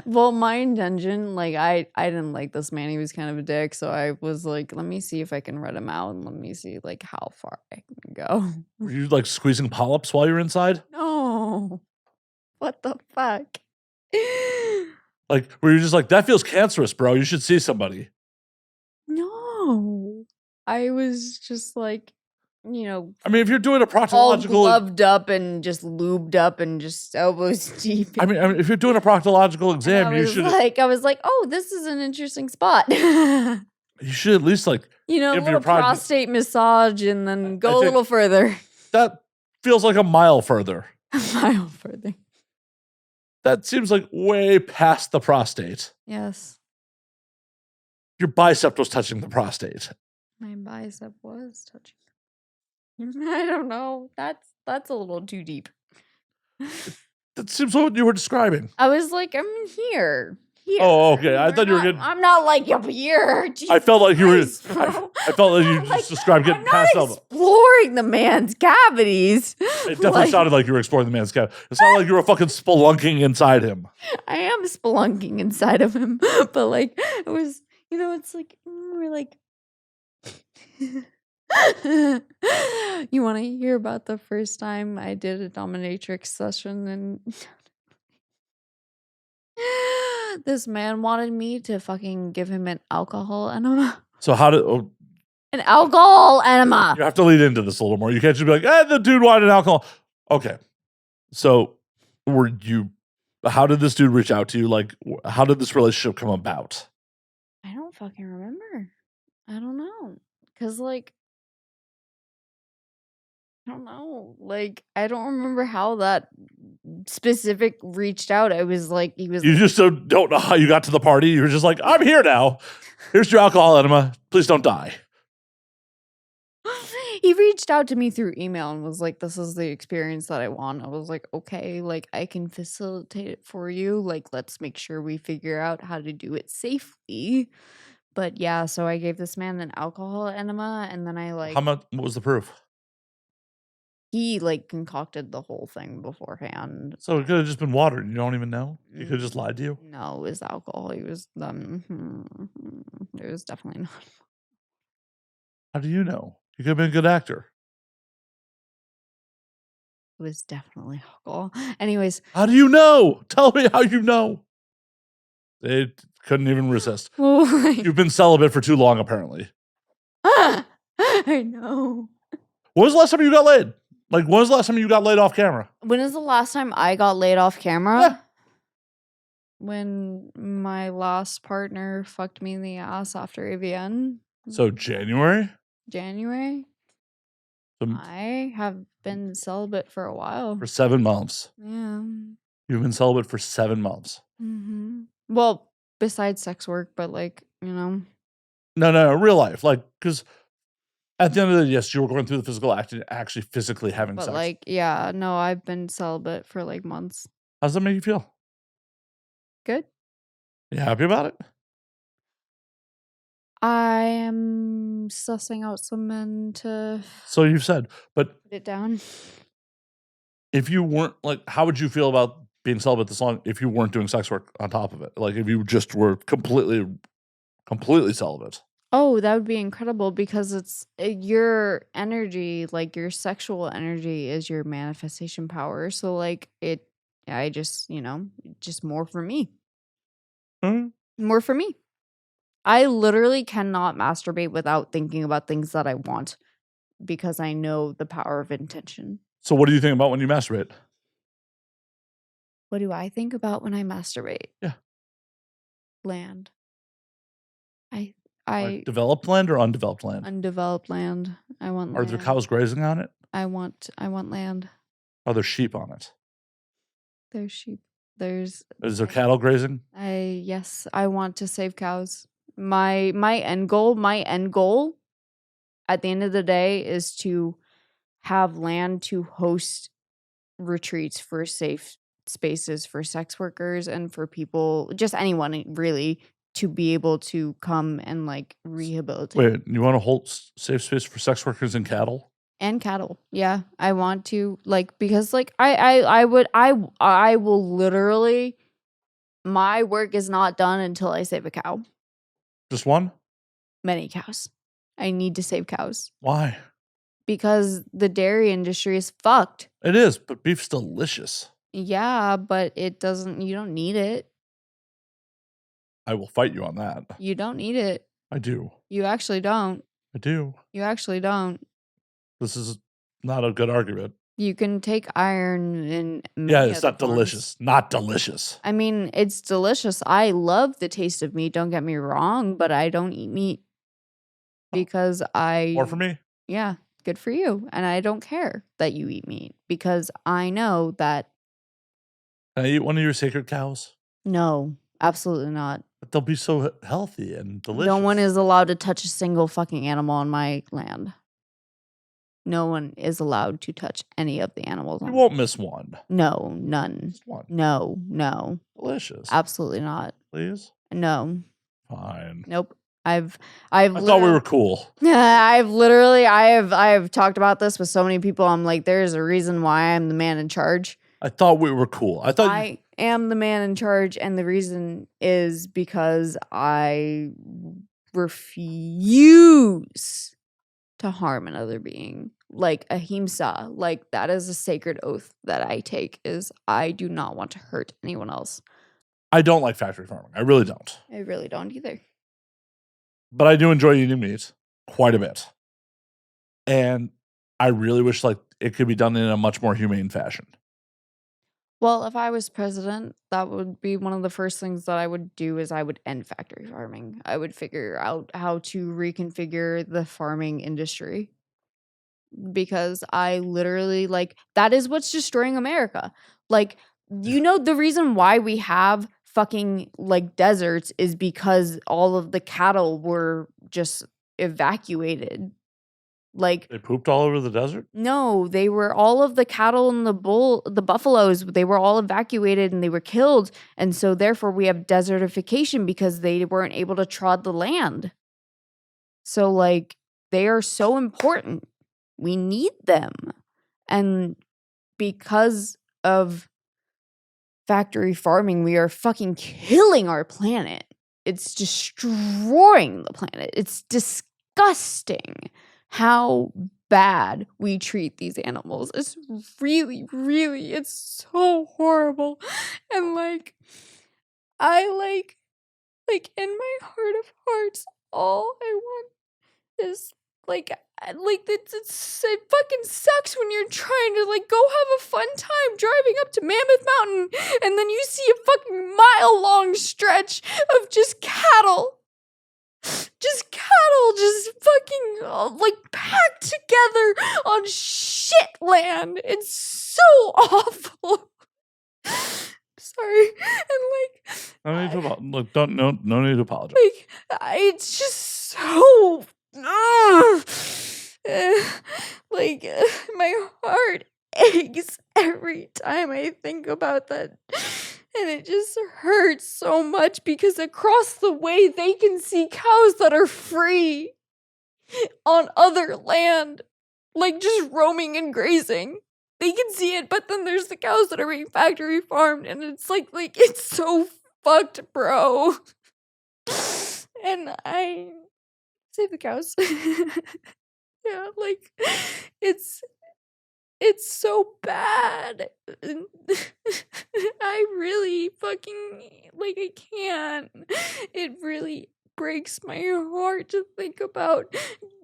well, my intention, like I didn't like this man. He was kind of a dick, so I was like, let me see if I can ret him out and let me see like how far I can go. Were you like squeezing polyps while you were inside? No. What the fuck? Like, were you just like, that feels cancerous, bro? You should see somebody. No. I was just like, you know, I mean, if you're doing a all proctological, gloved up and just lubed up and just elbows deep. I mean, if you're doing a proctological And exam, I you was should I was like, oh, this is an interesting spot. you should at least like You know, a give little your prostate massage and then go a think- little further. that feels like a mile further. A mile further. That seems like way past the prostate. Yes. Your bicep was touching the prostate. My bicep was touching. I don't know. That's a little too deep. That seems what you were describing. I was like, I'm here. Here. Oh, okay. I We're thought you were not- getting. I'm not like up here. I felt like you were. Christ, bro. I felt like you Like, just described getting I'm not past elbow. exploring the man's cavities. It definitely sounded like you were exploring the man's cavity. It sounded like you were fucking spelunking inside him. I am spelunking inside of him, but like it was, you know, it's like we're like. You want to hear about the first time I did a dominatrix session and this man wanted me to fucking give him an alcohol enema. So how did? Oh, An alcohol enema. you have to lead into this a little more. You can't just be like, the dude wanted alcohol. Okay. So were you? How did this dude reach out to you? Like, how did this relationship come about? I don't fucking remember. I don't know. Cause like I don't know. Like, I don't remember how that specific reached out. I was like, he was. You just don't know how you got to the party. You were just like, I'm here now. Here's your alcohol enema. Please don't die. He reached out to me through email and was like, this is the experience that I want. I was like, okay, like I can facilitate it for you. Like, let's make sure we figure out how to do it safely. But yeah, so I gave this man an alcohol enema and then I like How much? What was the proof? he like concocted the whole thing beforehand. So it could have just been water. And you don't even know. He could have just lied to you. No, it was alcohol. He was it was definitely not. How do you know? You could have been a good actor. It was definitely alcohol. Anyways, How do you know? Tell me how you know. They couldn't even resist. You've been celibate for too long, apparently. I know. When was the last time you got laid? Like, when was the last time you got laid off camera? When is the last time I got laid off camera? Yeah. When my last partner fucked me in the ass after AVN. So January? January. So I have been celibate for a while. for 7 months. Yeah. You've been celibate for 7 months. Well, besides sex work, but like, you know. No, real life. Like, because at the end of the day, yes, you were going through the physical act and actually physically having But sex. like, yeah, no, I've been celibate for like months. How does that make you feel? Good. You happy about it? I am sussing out some men to So you've said, but put it down. if you weren't like, how would you feel about being celibate this long if you weren't doing sex work on top of it? Like, if you just were completely celibate. Oh, that would be incredible because it's your energy, like your sexual energy is your manifestation power. So like I just, you know, just more for me. More for me. I literally cannot masturbate without thinking about things that I want because I know the power of intention. So what do you think about when you masturbate? What do I think about when I masturbate? Yeah. Land. I developed land or undeveloped land? undeveloped land. I want Are land. there cows grazing on it? I want land. Are there sheep on it? There's sheep. There's Is there cattle grazing? yes, I want to save cows. My end goal at the end of the day is to have land to host retreats for safe spaces for sex workers and for people, just anyone really, to be able to come and like rehabilitate. Wait, you want to hold safe space for sex workers and cattle? And cattle. Yeah, I want to, like, because like I will literally, my work is not done until I save a cow. Just one? Many cows. I need to save cows Why? because the dairy industry is fucked. It is, but beef's delicious. Yeah, but it doesn't, you don't need it. I will fight you on that. You don't need it. I do. You actually don't. I do. You actually don't. This is not a good argument. You can take iron and Yeah, it's not delicious. Not delicious. I mean, it's delicious. I love the taste of meat, don't get me wrong, but I don't eat meat because More for me? yeah, good for you. And I don't care that you eat meat because I know that Can I eat one of your sacred cows? no, absolutely not. But they'll be so healthy and delicious. No one is allowed to touch a single fucking animal on my land. No one is allowed to touch any of the animals. You won't miss one. No, none. Just one. No. Delicious. Absolutely not. Please? No. Fine. Nope. I thought we were cool. I've talked about this with so many people. I'm like, there's a reason why I'm the man in charge. I thought we were cool. I am the man in charge, and the reason is because I refuse to harm another being. Like ahimsa, like that is a sacred oath that I take, is I do not want to hurt anyone else. I don't like factory farming. I really don't. I really don't either. But I do enjoy eating meat quite a bit. And I really wish like it could be done in a much more humane fashion. Well, if I was president, that would be one of the first things that I would do is I would end factory farming. I would figure out how to reconfigure the farming industry. Because I literally, like, that is what's destroying America. Like, you know, the reason why we have fucking, like, deserts is because all of the cattle were just evacuated. Like, they pooped all over the desert? No, they were all of the cattle and the buffaloes, they were all evacuated and they were killed. And so therefore we have desertification because they weren't able to trod the land. So like they are so important. We need them. And because of factory farming, we are fucking killing our planet. It's destroying the planet. It's disgusting how bad we treat these animals. It's really, really, it's so horrible. And like, I like in my heart of hearts, all I want is it fucking sucks when you're trying to like go have a fun time driving up to Mammoth Mountain and then you see a fucking mile-long stretch of just cattle. Just cattle just fucking like packed together on shit land. It's so awful. Sorry. And like no need to apologize. Like it's just so my heart aches every time I think about that. And it just hurts so much because across the way they can see cows that are free on other land, like just roaming and grazing. They can see it, but then there's the cows that are being factory farmed, and it's like it's so fucked, bro. And I save the cows. Yeah, like it's so bad. I really fucking I can't. It really breaks my heart to think about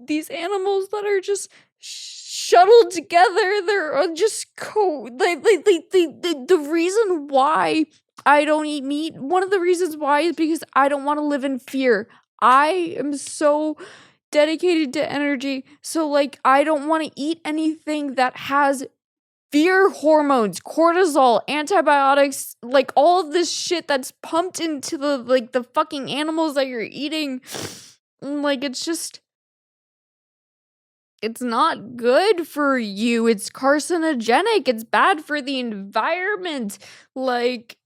these animals that are just shuttled together. They're just the reason why I don't eat meat. One of the reasons why is because I don't want to live in fear. I am so dedicated to energy. So, like, I don't want to eat anything that has fear hormones, cortisol, antibiotics, like all of this shit that's pumped into the fucking animals that you're eating. Like, it's not good for you. It's carcinogenic. It's bad for the environment. Like,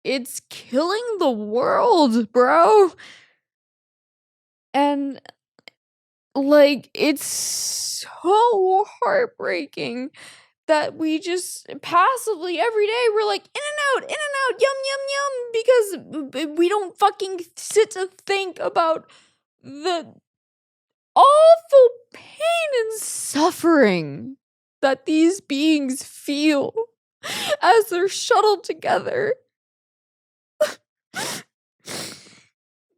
it's killing the world, bro. And like, it's so heartbreaking that we just passively every day we're like in and out, yum yum yum, because we don't fucking sit to think about the awful pain and suffering that these beings feel as they're shuttled together.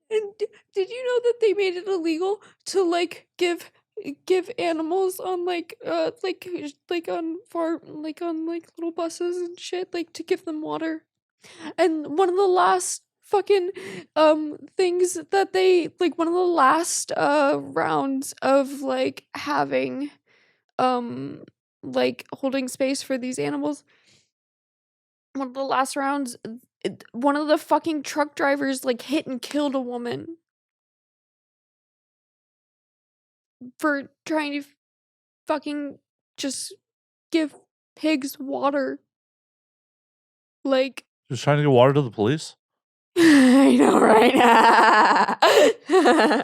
And did you know that they made it illegal to like give animals on like on farm, like on like little buses and shit, like to give them water? And one of the last fucking things that they like, one of the last rounds of like having like holding space for these animals, one of the last rounds, one of the fucking truck drivers like hit and killed a woman for trying to fucking just give pigs water. Like, Just trying to get water to the police? I know, right?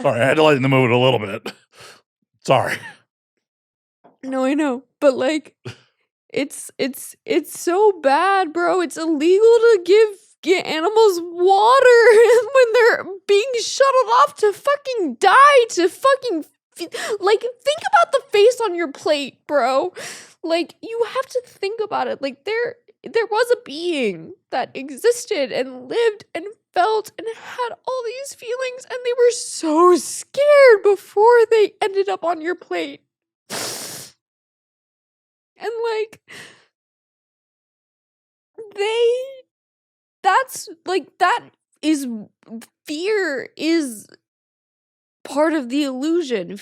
Sorry, I had to lighten the mood a little bit. Sorry. No, I know. But like, it's so bad, bro. It's illegal to give animals water when they're being shuttled off to fucking die, to fucking like, think about the face on your plate, bro. Like, you have to think about it. Like, there was a being that existed and lived and felt and had all these feelings, and they were so scared before they ended up on your plate. And like, that's like, that is, fear is part of the illusion.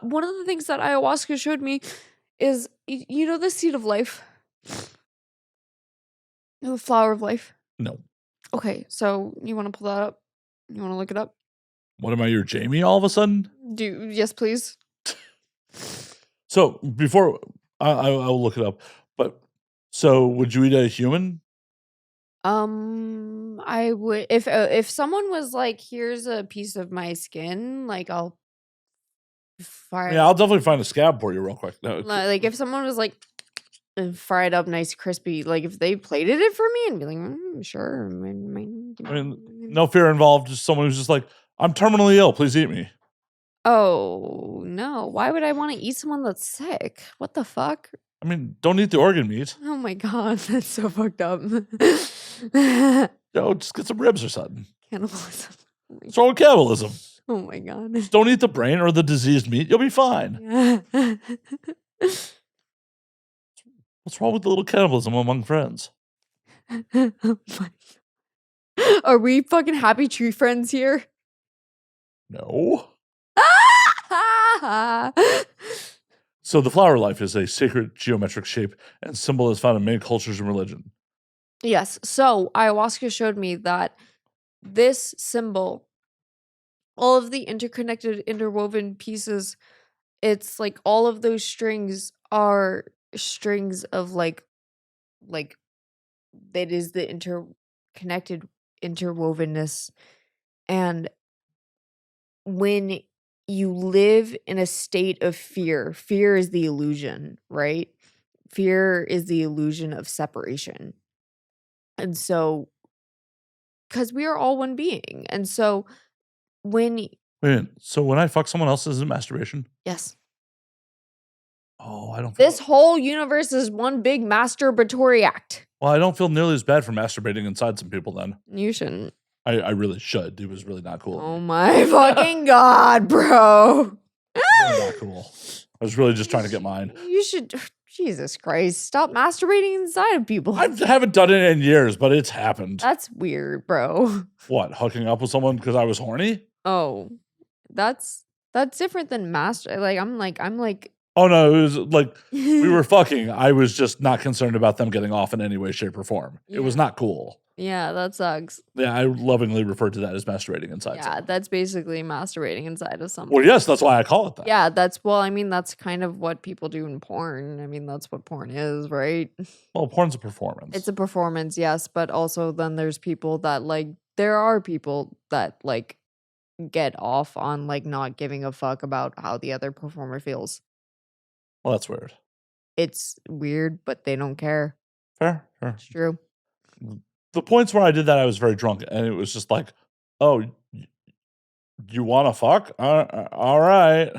One of the things that ayahuasca showed me is, you know, the seed of life, the flower of life. No. Okay, so you want to pull that up? You want to look it up? What am I, your Jamie all of a sudden? Yes, please. So before I'll look it up, but so would you eat a human? I would, if someone was like, here's a piece of my skin, like, I'll fry it Yeah, I'll up. definitely find a scab for you real quick. No, Like, if someone was like, fried up nice crispy, like if they plated it for me and be like, sure. I mean, no fear involved. Just someone who's just like, I'm terminally ill. Please eat me. Oh no, why would I want to eat someone that's sick? What the fuck? I mean, don't eat the organ meat. Oh my god, that's so fucked up. Yo, just get some ribs or something. Cannibalism. What's wrong with cannibalism? Oh my god. Just don't eat the brain or the diseased meat. You'll be fine. What's wrong with the little cannibalism among friends? Oh my. Are we fucking happy tree friends here? No. So the flower life is a sacred geometric shape and symbol that's found in many cultures and religion. Yes. So ayahuasca showed me that this symbol, all of the interconnected, interwoven pieces, it's like all of those strings are strings of like that is the interconnected interwovenness. And when you live in a state of fear, fear is the illusion, right? Fear is the illusion of separation. And so, because we are all one being. And so, when, Wait, so when I fuck someone else, is it masturbation? yes, Oh, I don't. this whole universe is one big masturbatory act. Well, I don't feel nearly as bad for masturbating inside some people then. You shouldn't. I really should. It was really not cool. Oh my fucking god, bro. Really not cool. I was really just trying to get mine. You should, Jesus Christ, stop masturbating inside of people. I haven't done it in years, but it's happened. That's weird, bro. What, hooking up with someone because I was horny? Oh, That's different than master. Like I'm like Oh no, it was like we were fucking. I was just not concerned about them getting off in any way, shape, or form. It was Yeah. not cool. Yeah, that sucks. Yeah, I lovingly refer to that as masturbating inside Yeah, someone. that's basically masturbating inside of Well, something. yes, that's why I call it that. Yeah, I mean, that's kind of what people do in porn. I mean, that's what porn is, right? Well, porn's a It's performance. a performance, yes, but also then there's people that like there are people that like get off on like not giving a fuck about how the other performer feels. Well, that's weird. It's weird, but they don't care. Fair, fair. It's true. The points where I did that, I was very drunk, and it was just like, oh, you want to fuck? All right.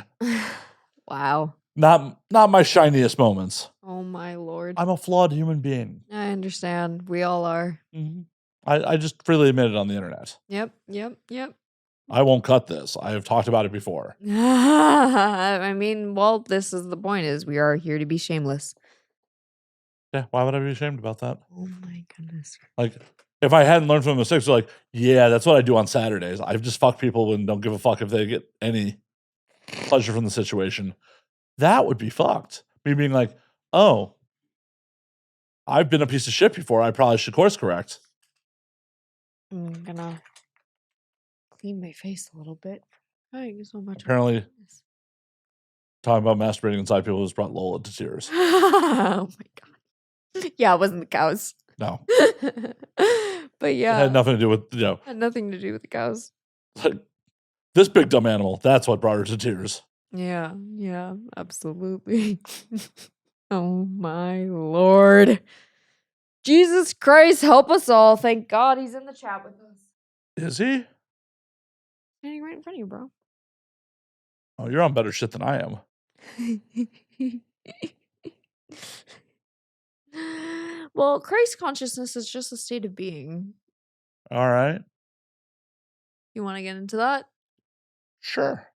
Wow. Not my shiniest moments. Oh my lord. I'm a flawed human being. I understand. We all are. Mhm. I just freely admit it on the internet. Yep, yep, yep. I won't cut this. I have talked about it before. I mean, well, this is the point is we are here to be shameless. Yeah, why would I be ashamed about that? Oh my goodness. Like, if I hadn't learned from mistakes, like, yeah, that's what I do on Saturdays. I just fuck people and don't give a fuck if they get any pleasure from the situation. That would be fucked. Me being like, oh, I've been a piece of shit before. I probably should course correct. I'm gonna clean my face a little bit. Thank you so much. Apparently, talking about masturbating inside people has brought Lola to tears. Oh my god. Yeah, it wasn't the cows. No. But It yeah. had nothing to do with, Had nothing to do with the cows. like, this big dumb animal. That's what brought her to tears. Yeah, yeah, absolutely. Oh my lord. Jesus Christ, help us all. Thank God he's in the chat with us. Is he? Standing right in front of you, bro. Oh, you're on better shit than I am. Well, Christ consciousness is just a state of being. All right. You want to get into that? Sure.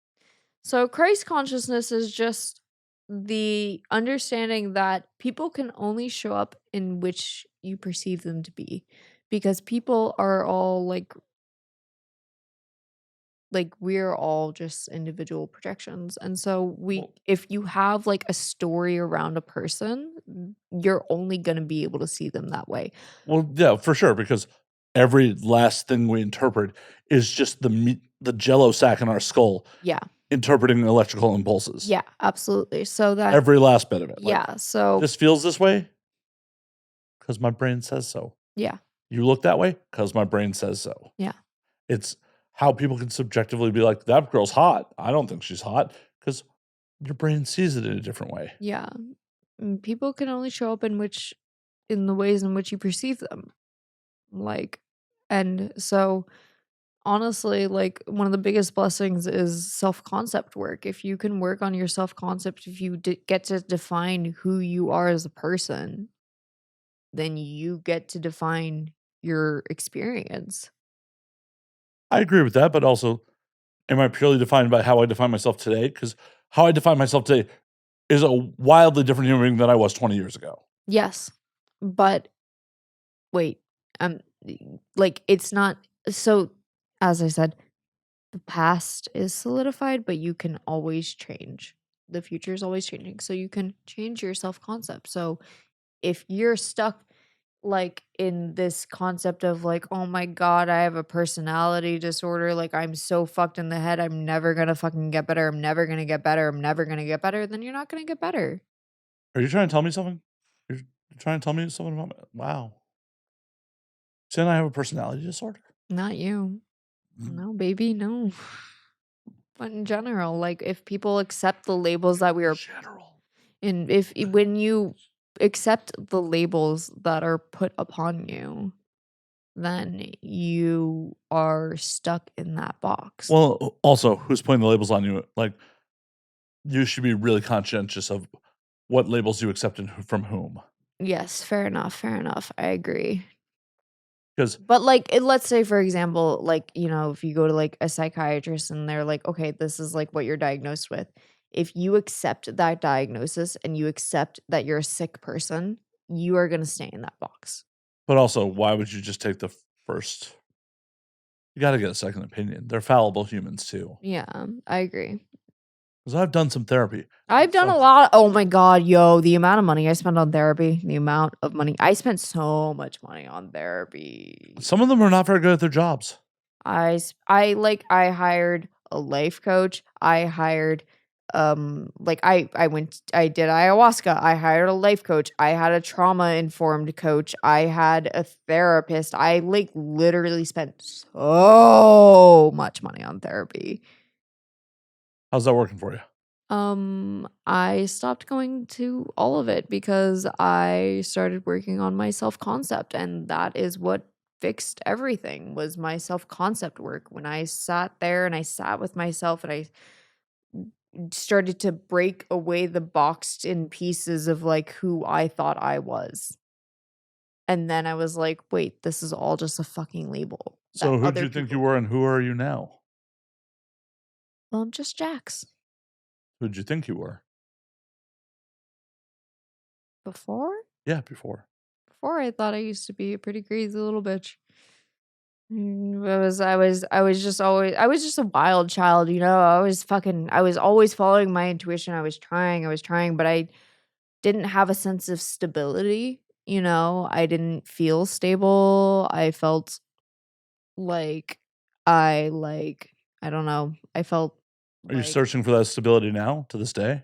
So, Christ consciousness is just the understanding that people can only show up in which you perceive them to be, because people are all like we're all just individual projections. And so Well, if you have like a story around a person, you're only going to be able to see them that way. well, yeah, for sure, because every last thing we interpret is just the jello sack in our skull Yeah. interpreting electrical impulses. Yeah, absolutely. So that Every last bit of it. Like, yeah, so this feels this way because my brain says so. yeah. You look that way because my brain says so. Yeah. It's how people can subjectively be like, that girl's hot. I don't think she's hot because your brain sees it in a different way. Yeah. People can only show up in the ways in which you perceive them. Like, and so honestly, like one of the biggest blessings is self-concept work. If you can work on your self-concept, if you get to define who you are as a person, then you get to define your experience. I agree with that, but also, am I purely defined by how I define myself today? Because how I define myself today is a wildly different human being than I was 20 years ago. Yes. But wait, like it's not so as I said, the past is solidified, but you can always change. The future is always changing. So you can change your self-concept. So if you're stuck like in this concept of like, oh my god, I have a personality disorder, like I'm so fucked in the head, I'm never gonna fucking get better, I'm never gonna get better, I'm never gonna get better, then you're not gonna get better. Are you trying to tell me something? You're trying to tell me something about me? Wow. Saying I have a personality disorder? Not you. Mm. No, baby, no. But in general, like if people accept the labels that we are General. and when you accept the labels that are put upon you, then you are stuck in that box. Well, also, who's putting the labels on you? Like, you should be really conscientious of what labels you accept and from whom. Yes, fair enough, fair enough. I agree. Because But like let's say for example, like, if you go to like a psychiatrist and they're like, "Okay, this is like what you're diagnosed with." If you accept that diagnosis and you accept that you're a sick person, you are going to stay in that box. but also, why would you just take the first You gotta get a second opinion. They're fallible humans too. Yeah, I agree. Because I've done some therapy. I've done a lot. Oh my god, yo, the amount of money I spent on therapy, the amount of money I spent so much money on therapy. Some of them are not very good at their jobs. I hired a life coach. I hired I did ayahuasca. I hired a life coach. I had a trauma informed coach. I had a therapist. I like literally spent so much money on therapy. How's that working for you? I stopped going to all of it because I started working on my self-concept, and that is what fixed everything was my self-concept work. When I sat there and I sat with myself and I started to break away the boxed in pieces of like who I thought I was. And then I was like, wait, this is all just a fucking label. So who do you think you were and who are you now? Well, I'm just Jax. Who did you think you were? Before? Yeah, before. Before I thought I used to be a pretty crazy little bitch. I was just a wild child, you know. I was always following my intuition. I was trying, but I didn't have a sense of stability, you know. I didn't feel stable. I felt like I don't know. I felt Are you like searching for that stability now to this day?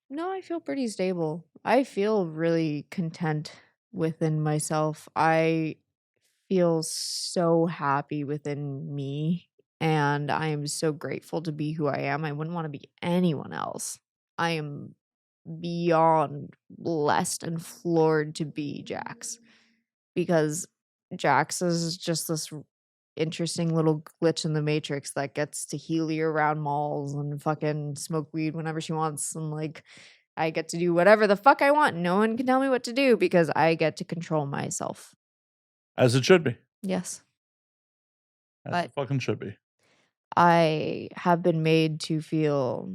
no, I feel pretty stable. I feel really content within myself. I feel so happy within me, and I am so grateful to be who I am. I wouldn't want to be anyone else. I am beyond blessed and floored to be Jax, because Jax is just this interesting little glitch in the matrix that gets to healy around malls and fucking smoke weed whenever she wants, and like I get to do whatever the fuck I want. No one can tell me what to do because I get to control myself. As it should be. Yes. As But it fucking should be. I have been made to feel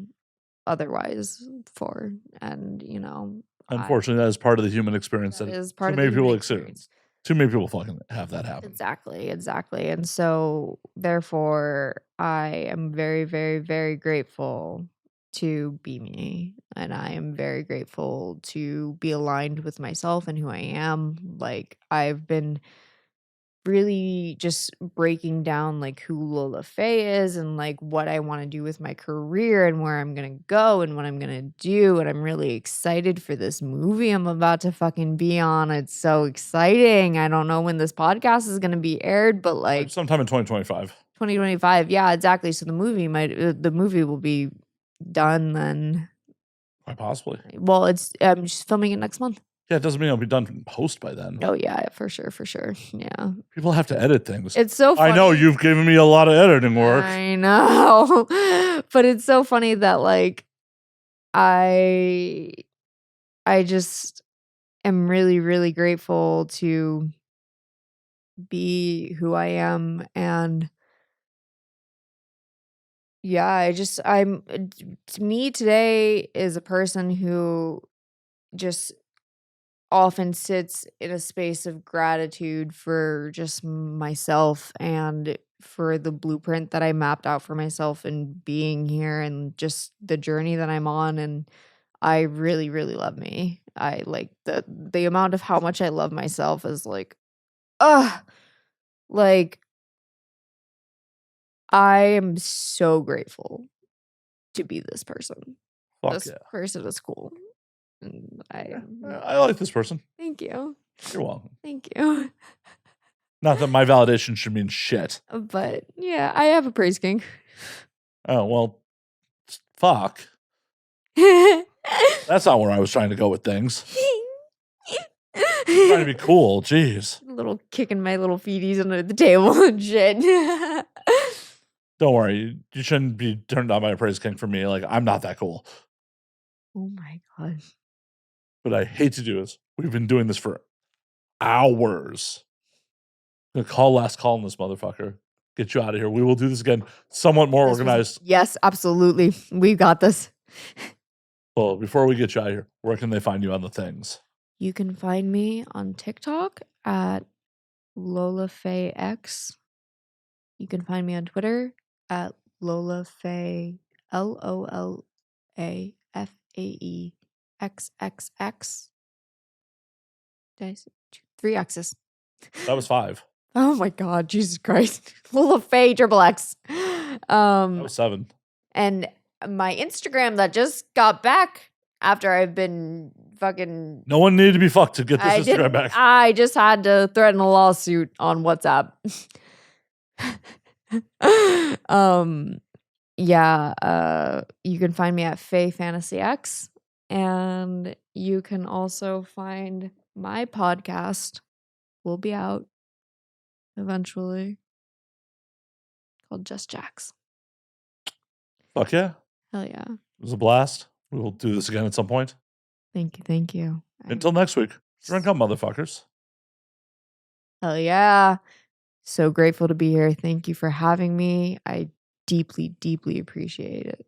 otherwise for, and you know, Unfortunately, that is part of the human experience that that is too part of the many human people experience. experience. Too many people fucking have that happen. Exactly. And so therefore I am very, very, very grateful to be me. And I am very grateful to be aligned with myself and who I am. Like I've been really just breaking down like who Lola Fae is and like what I want to do with my career and where I'm gonna go and what I'm gonna do. And I'm really excited for this movie I'm about to fucking be on. It's so exciting. I don't know when this podcast is gonna be aired, but like sometime in 2025. 2025. Yeah, exactly. So the movie will be done then. Quite possibly. Well, I'm just filming it next month. Yeah, it doesn't mean it'll be done in post by then. Oh yeah, for sure. Yeah. People have to edit things. It's so funny. I know you've given me a lot of editing work. I know. But it's so funny that like I just am really, really grateful to be who I am. And yeah, to me today is a person who just often sits in a space of gratitude for just myself and for the blueprint that I mapped out for myself and being here and just the journey that I'm on. And I really, really love me. I like the amount of how much I love myself is like, like I am so grateful to be this person. Fuck This yeah. person is cool. And I like this person. Thank you. You're welcome. Thank you. Not that my validation should mean shit. But yeah, I have a praise king. Oh, well, fuck. That's not where I was trying to go with things. Trying to be cool, jeez. Little kicking my little feeties under the table and shit. Don't worry, you shouldn't be turned on by a praise king for me. Like, I'm not that cool. Oh my god. But I hate to do this. We've been doing this for hours. I'm gonna call last call on this motherfucker. Get you out of here. We will do this again, somewhat more organized. Yes, absolutely. We got this. Well, before we get you out of here, where can they find you on the things? You can find me on TikTok at Lola Fae X. You can find me on Twitter at Lola Fae, LOLAFAEXXX. Did I say 3 X's? That was 5. Oh my God, Jesus Christ. Lola Fae triple X. That was 7. And my Instagram that just got back after I've been fucking. No one needed to be fucked to get this Instagram back. I just had to threaten a lawsuit on WhatsApp. You can find me at Fae Fantasy X, and you can also find my podcast will be out eventually called Just Jacks. Fuck yeah. Hell yeah. It was a blast. We will do this again at some point. Thank you. Until next week. Drink up, motherfuckers. Hell yeah. So grateful to be here. Thank you for having me. I deeply, deeply appreciate it.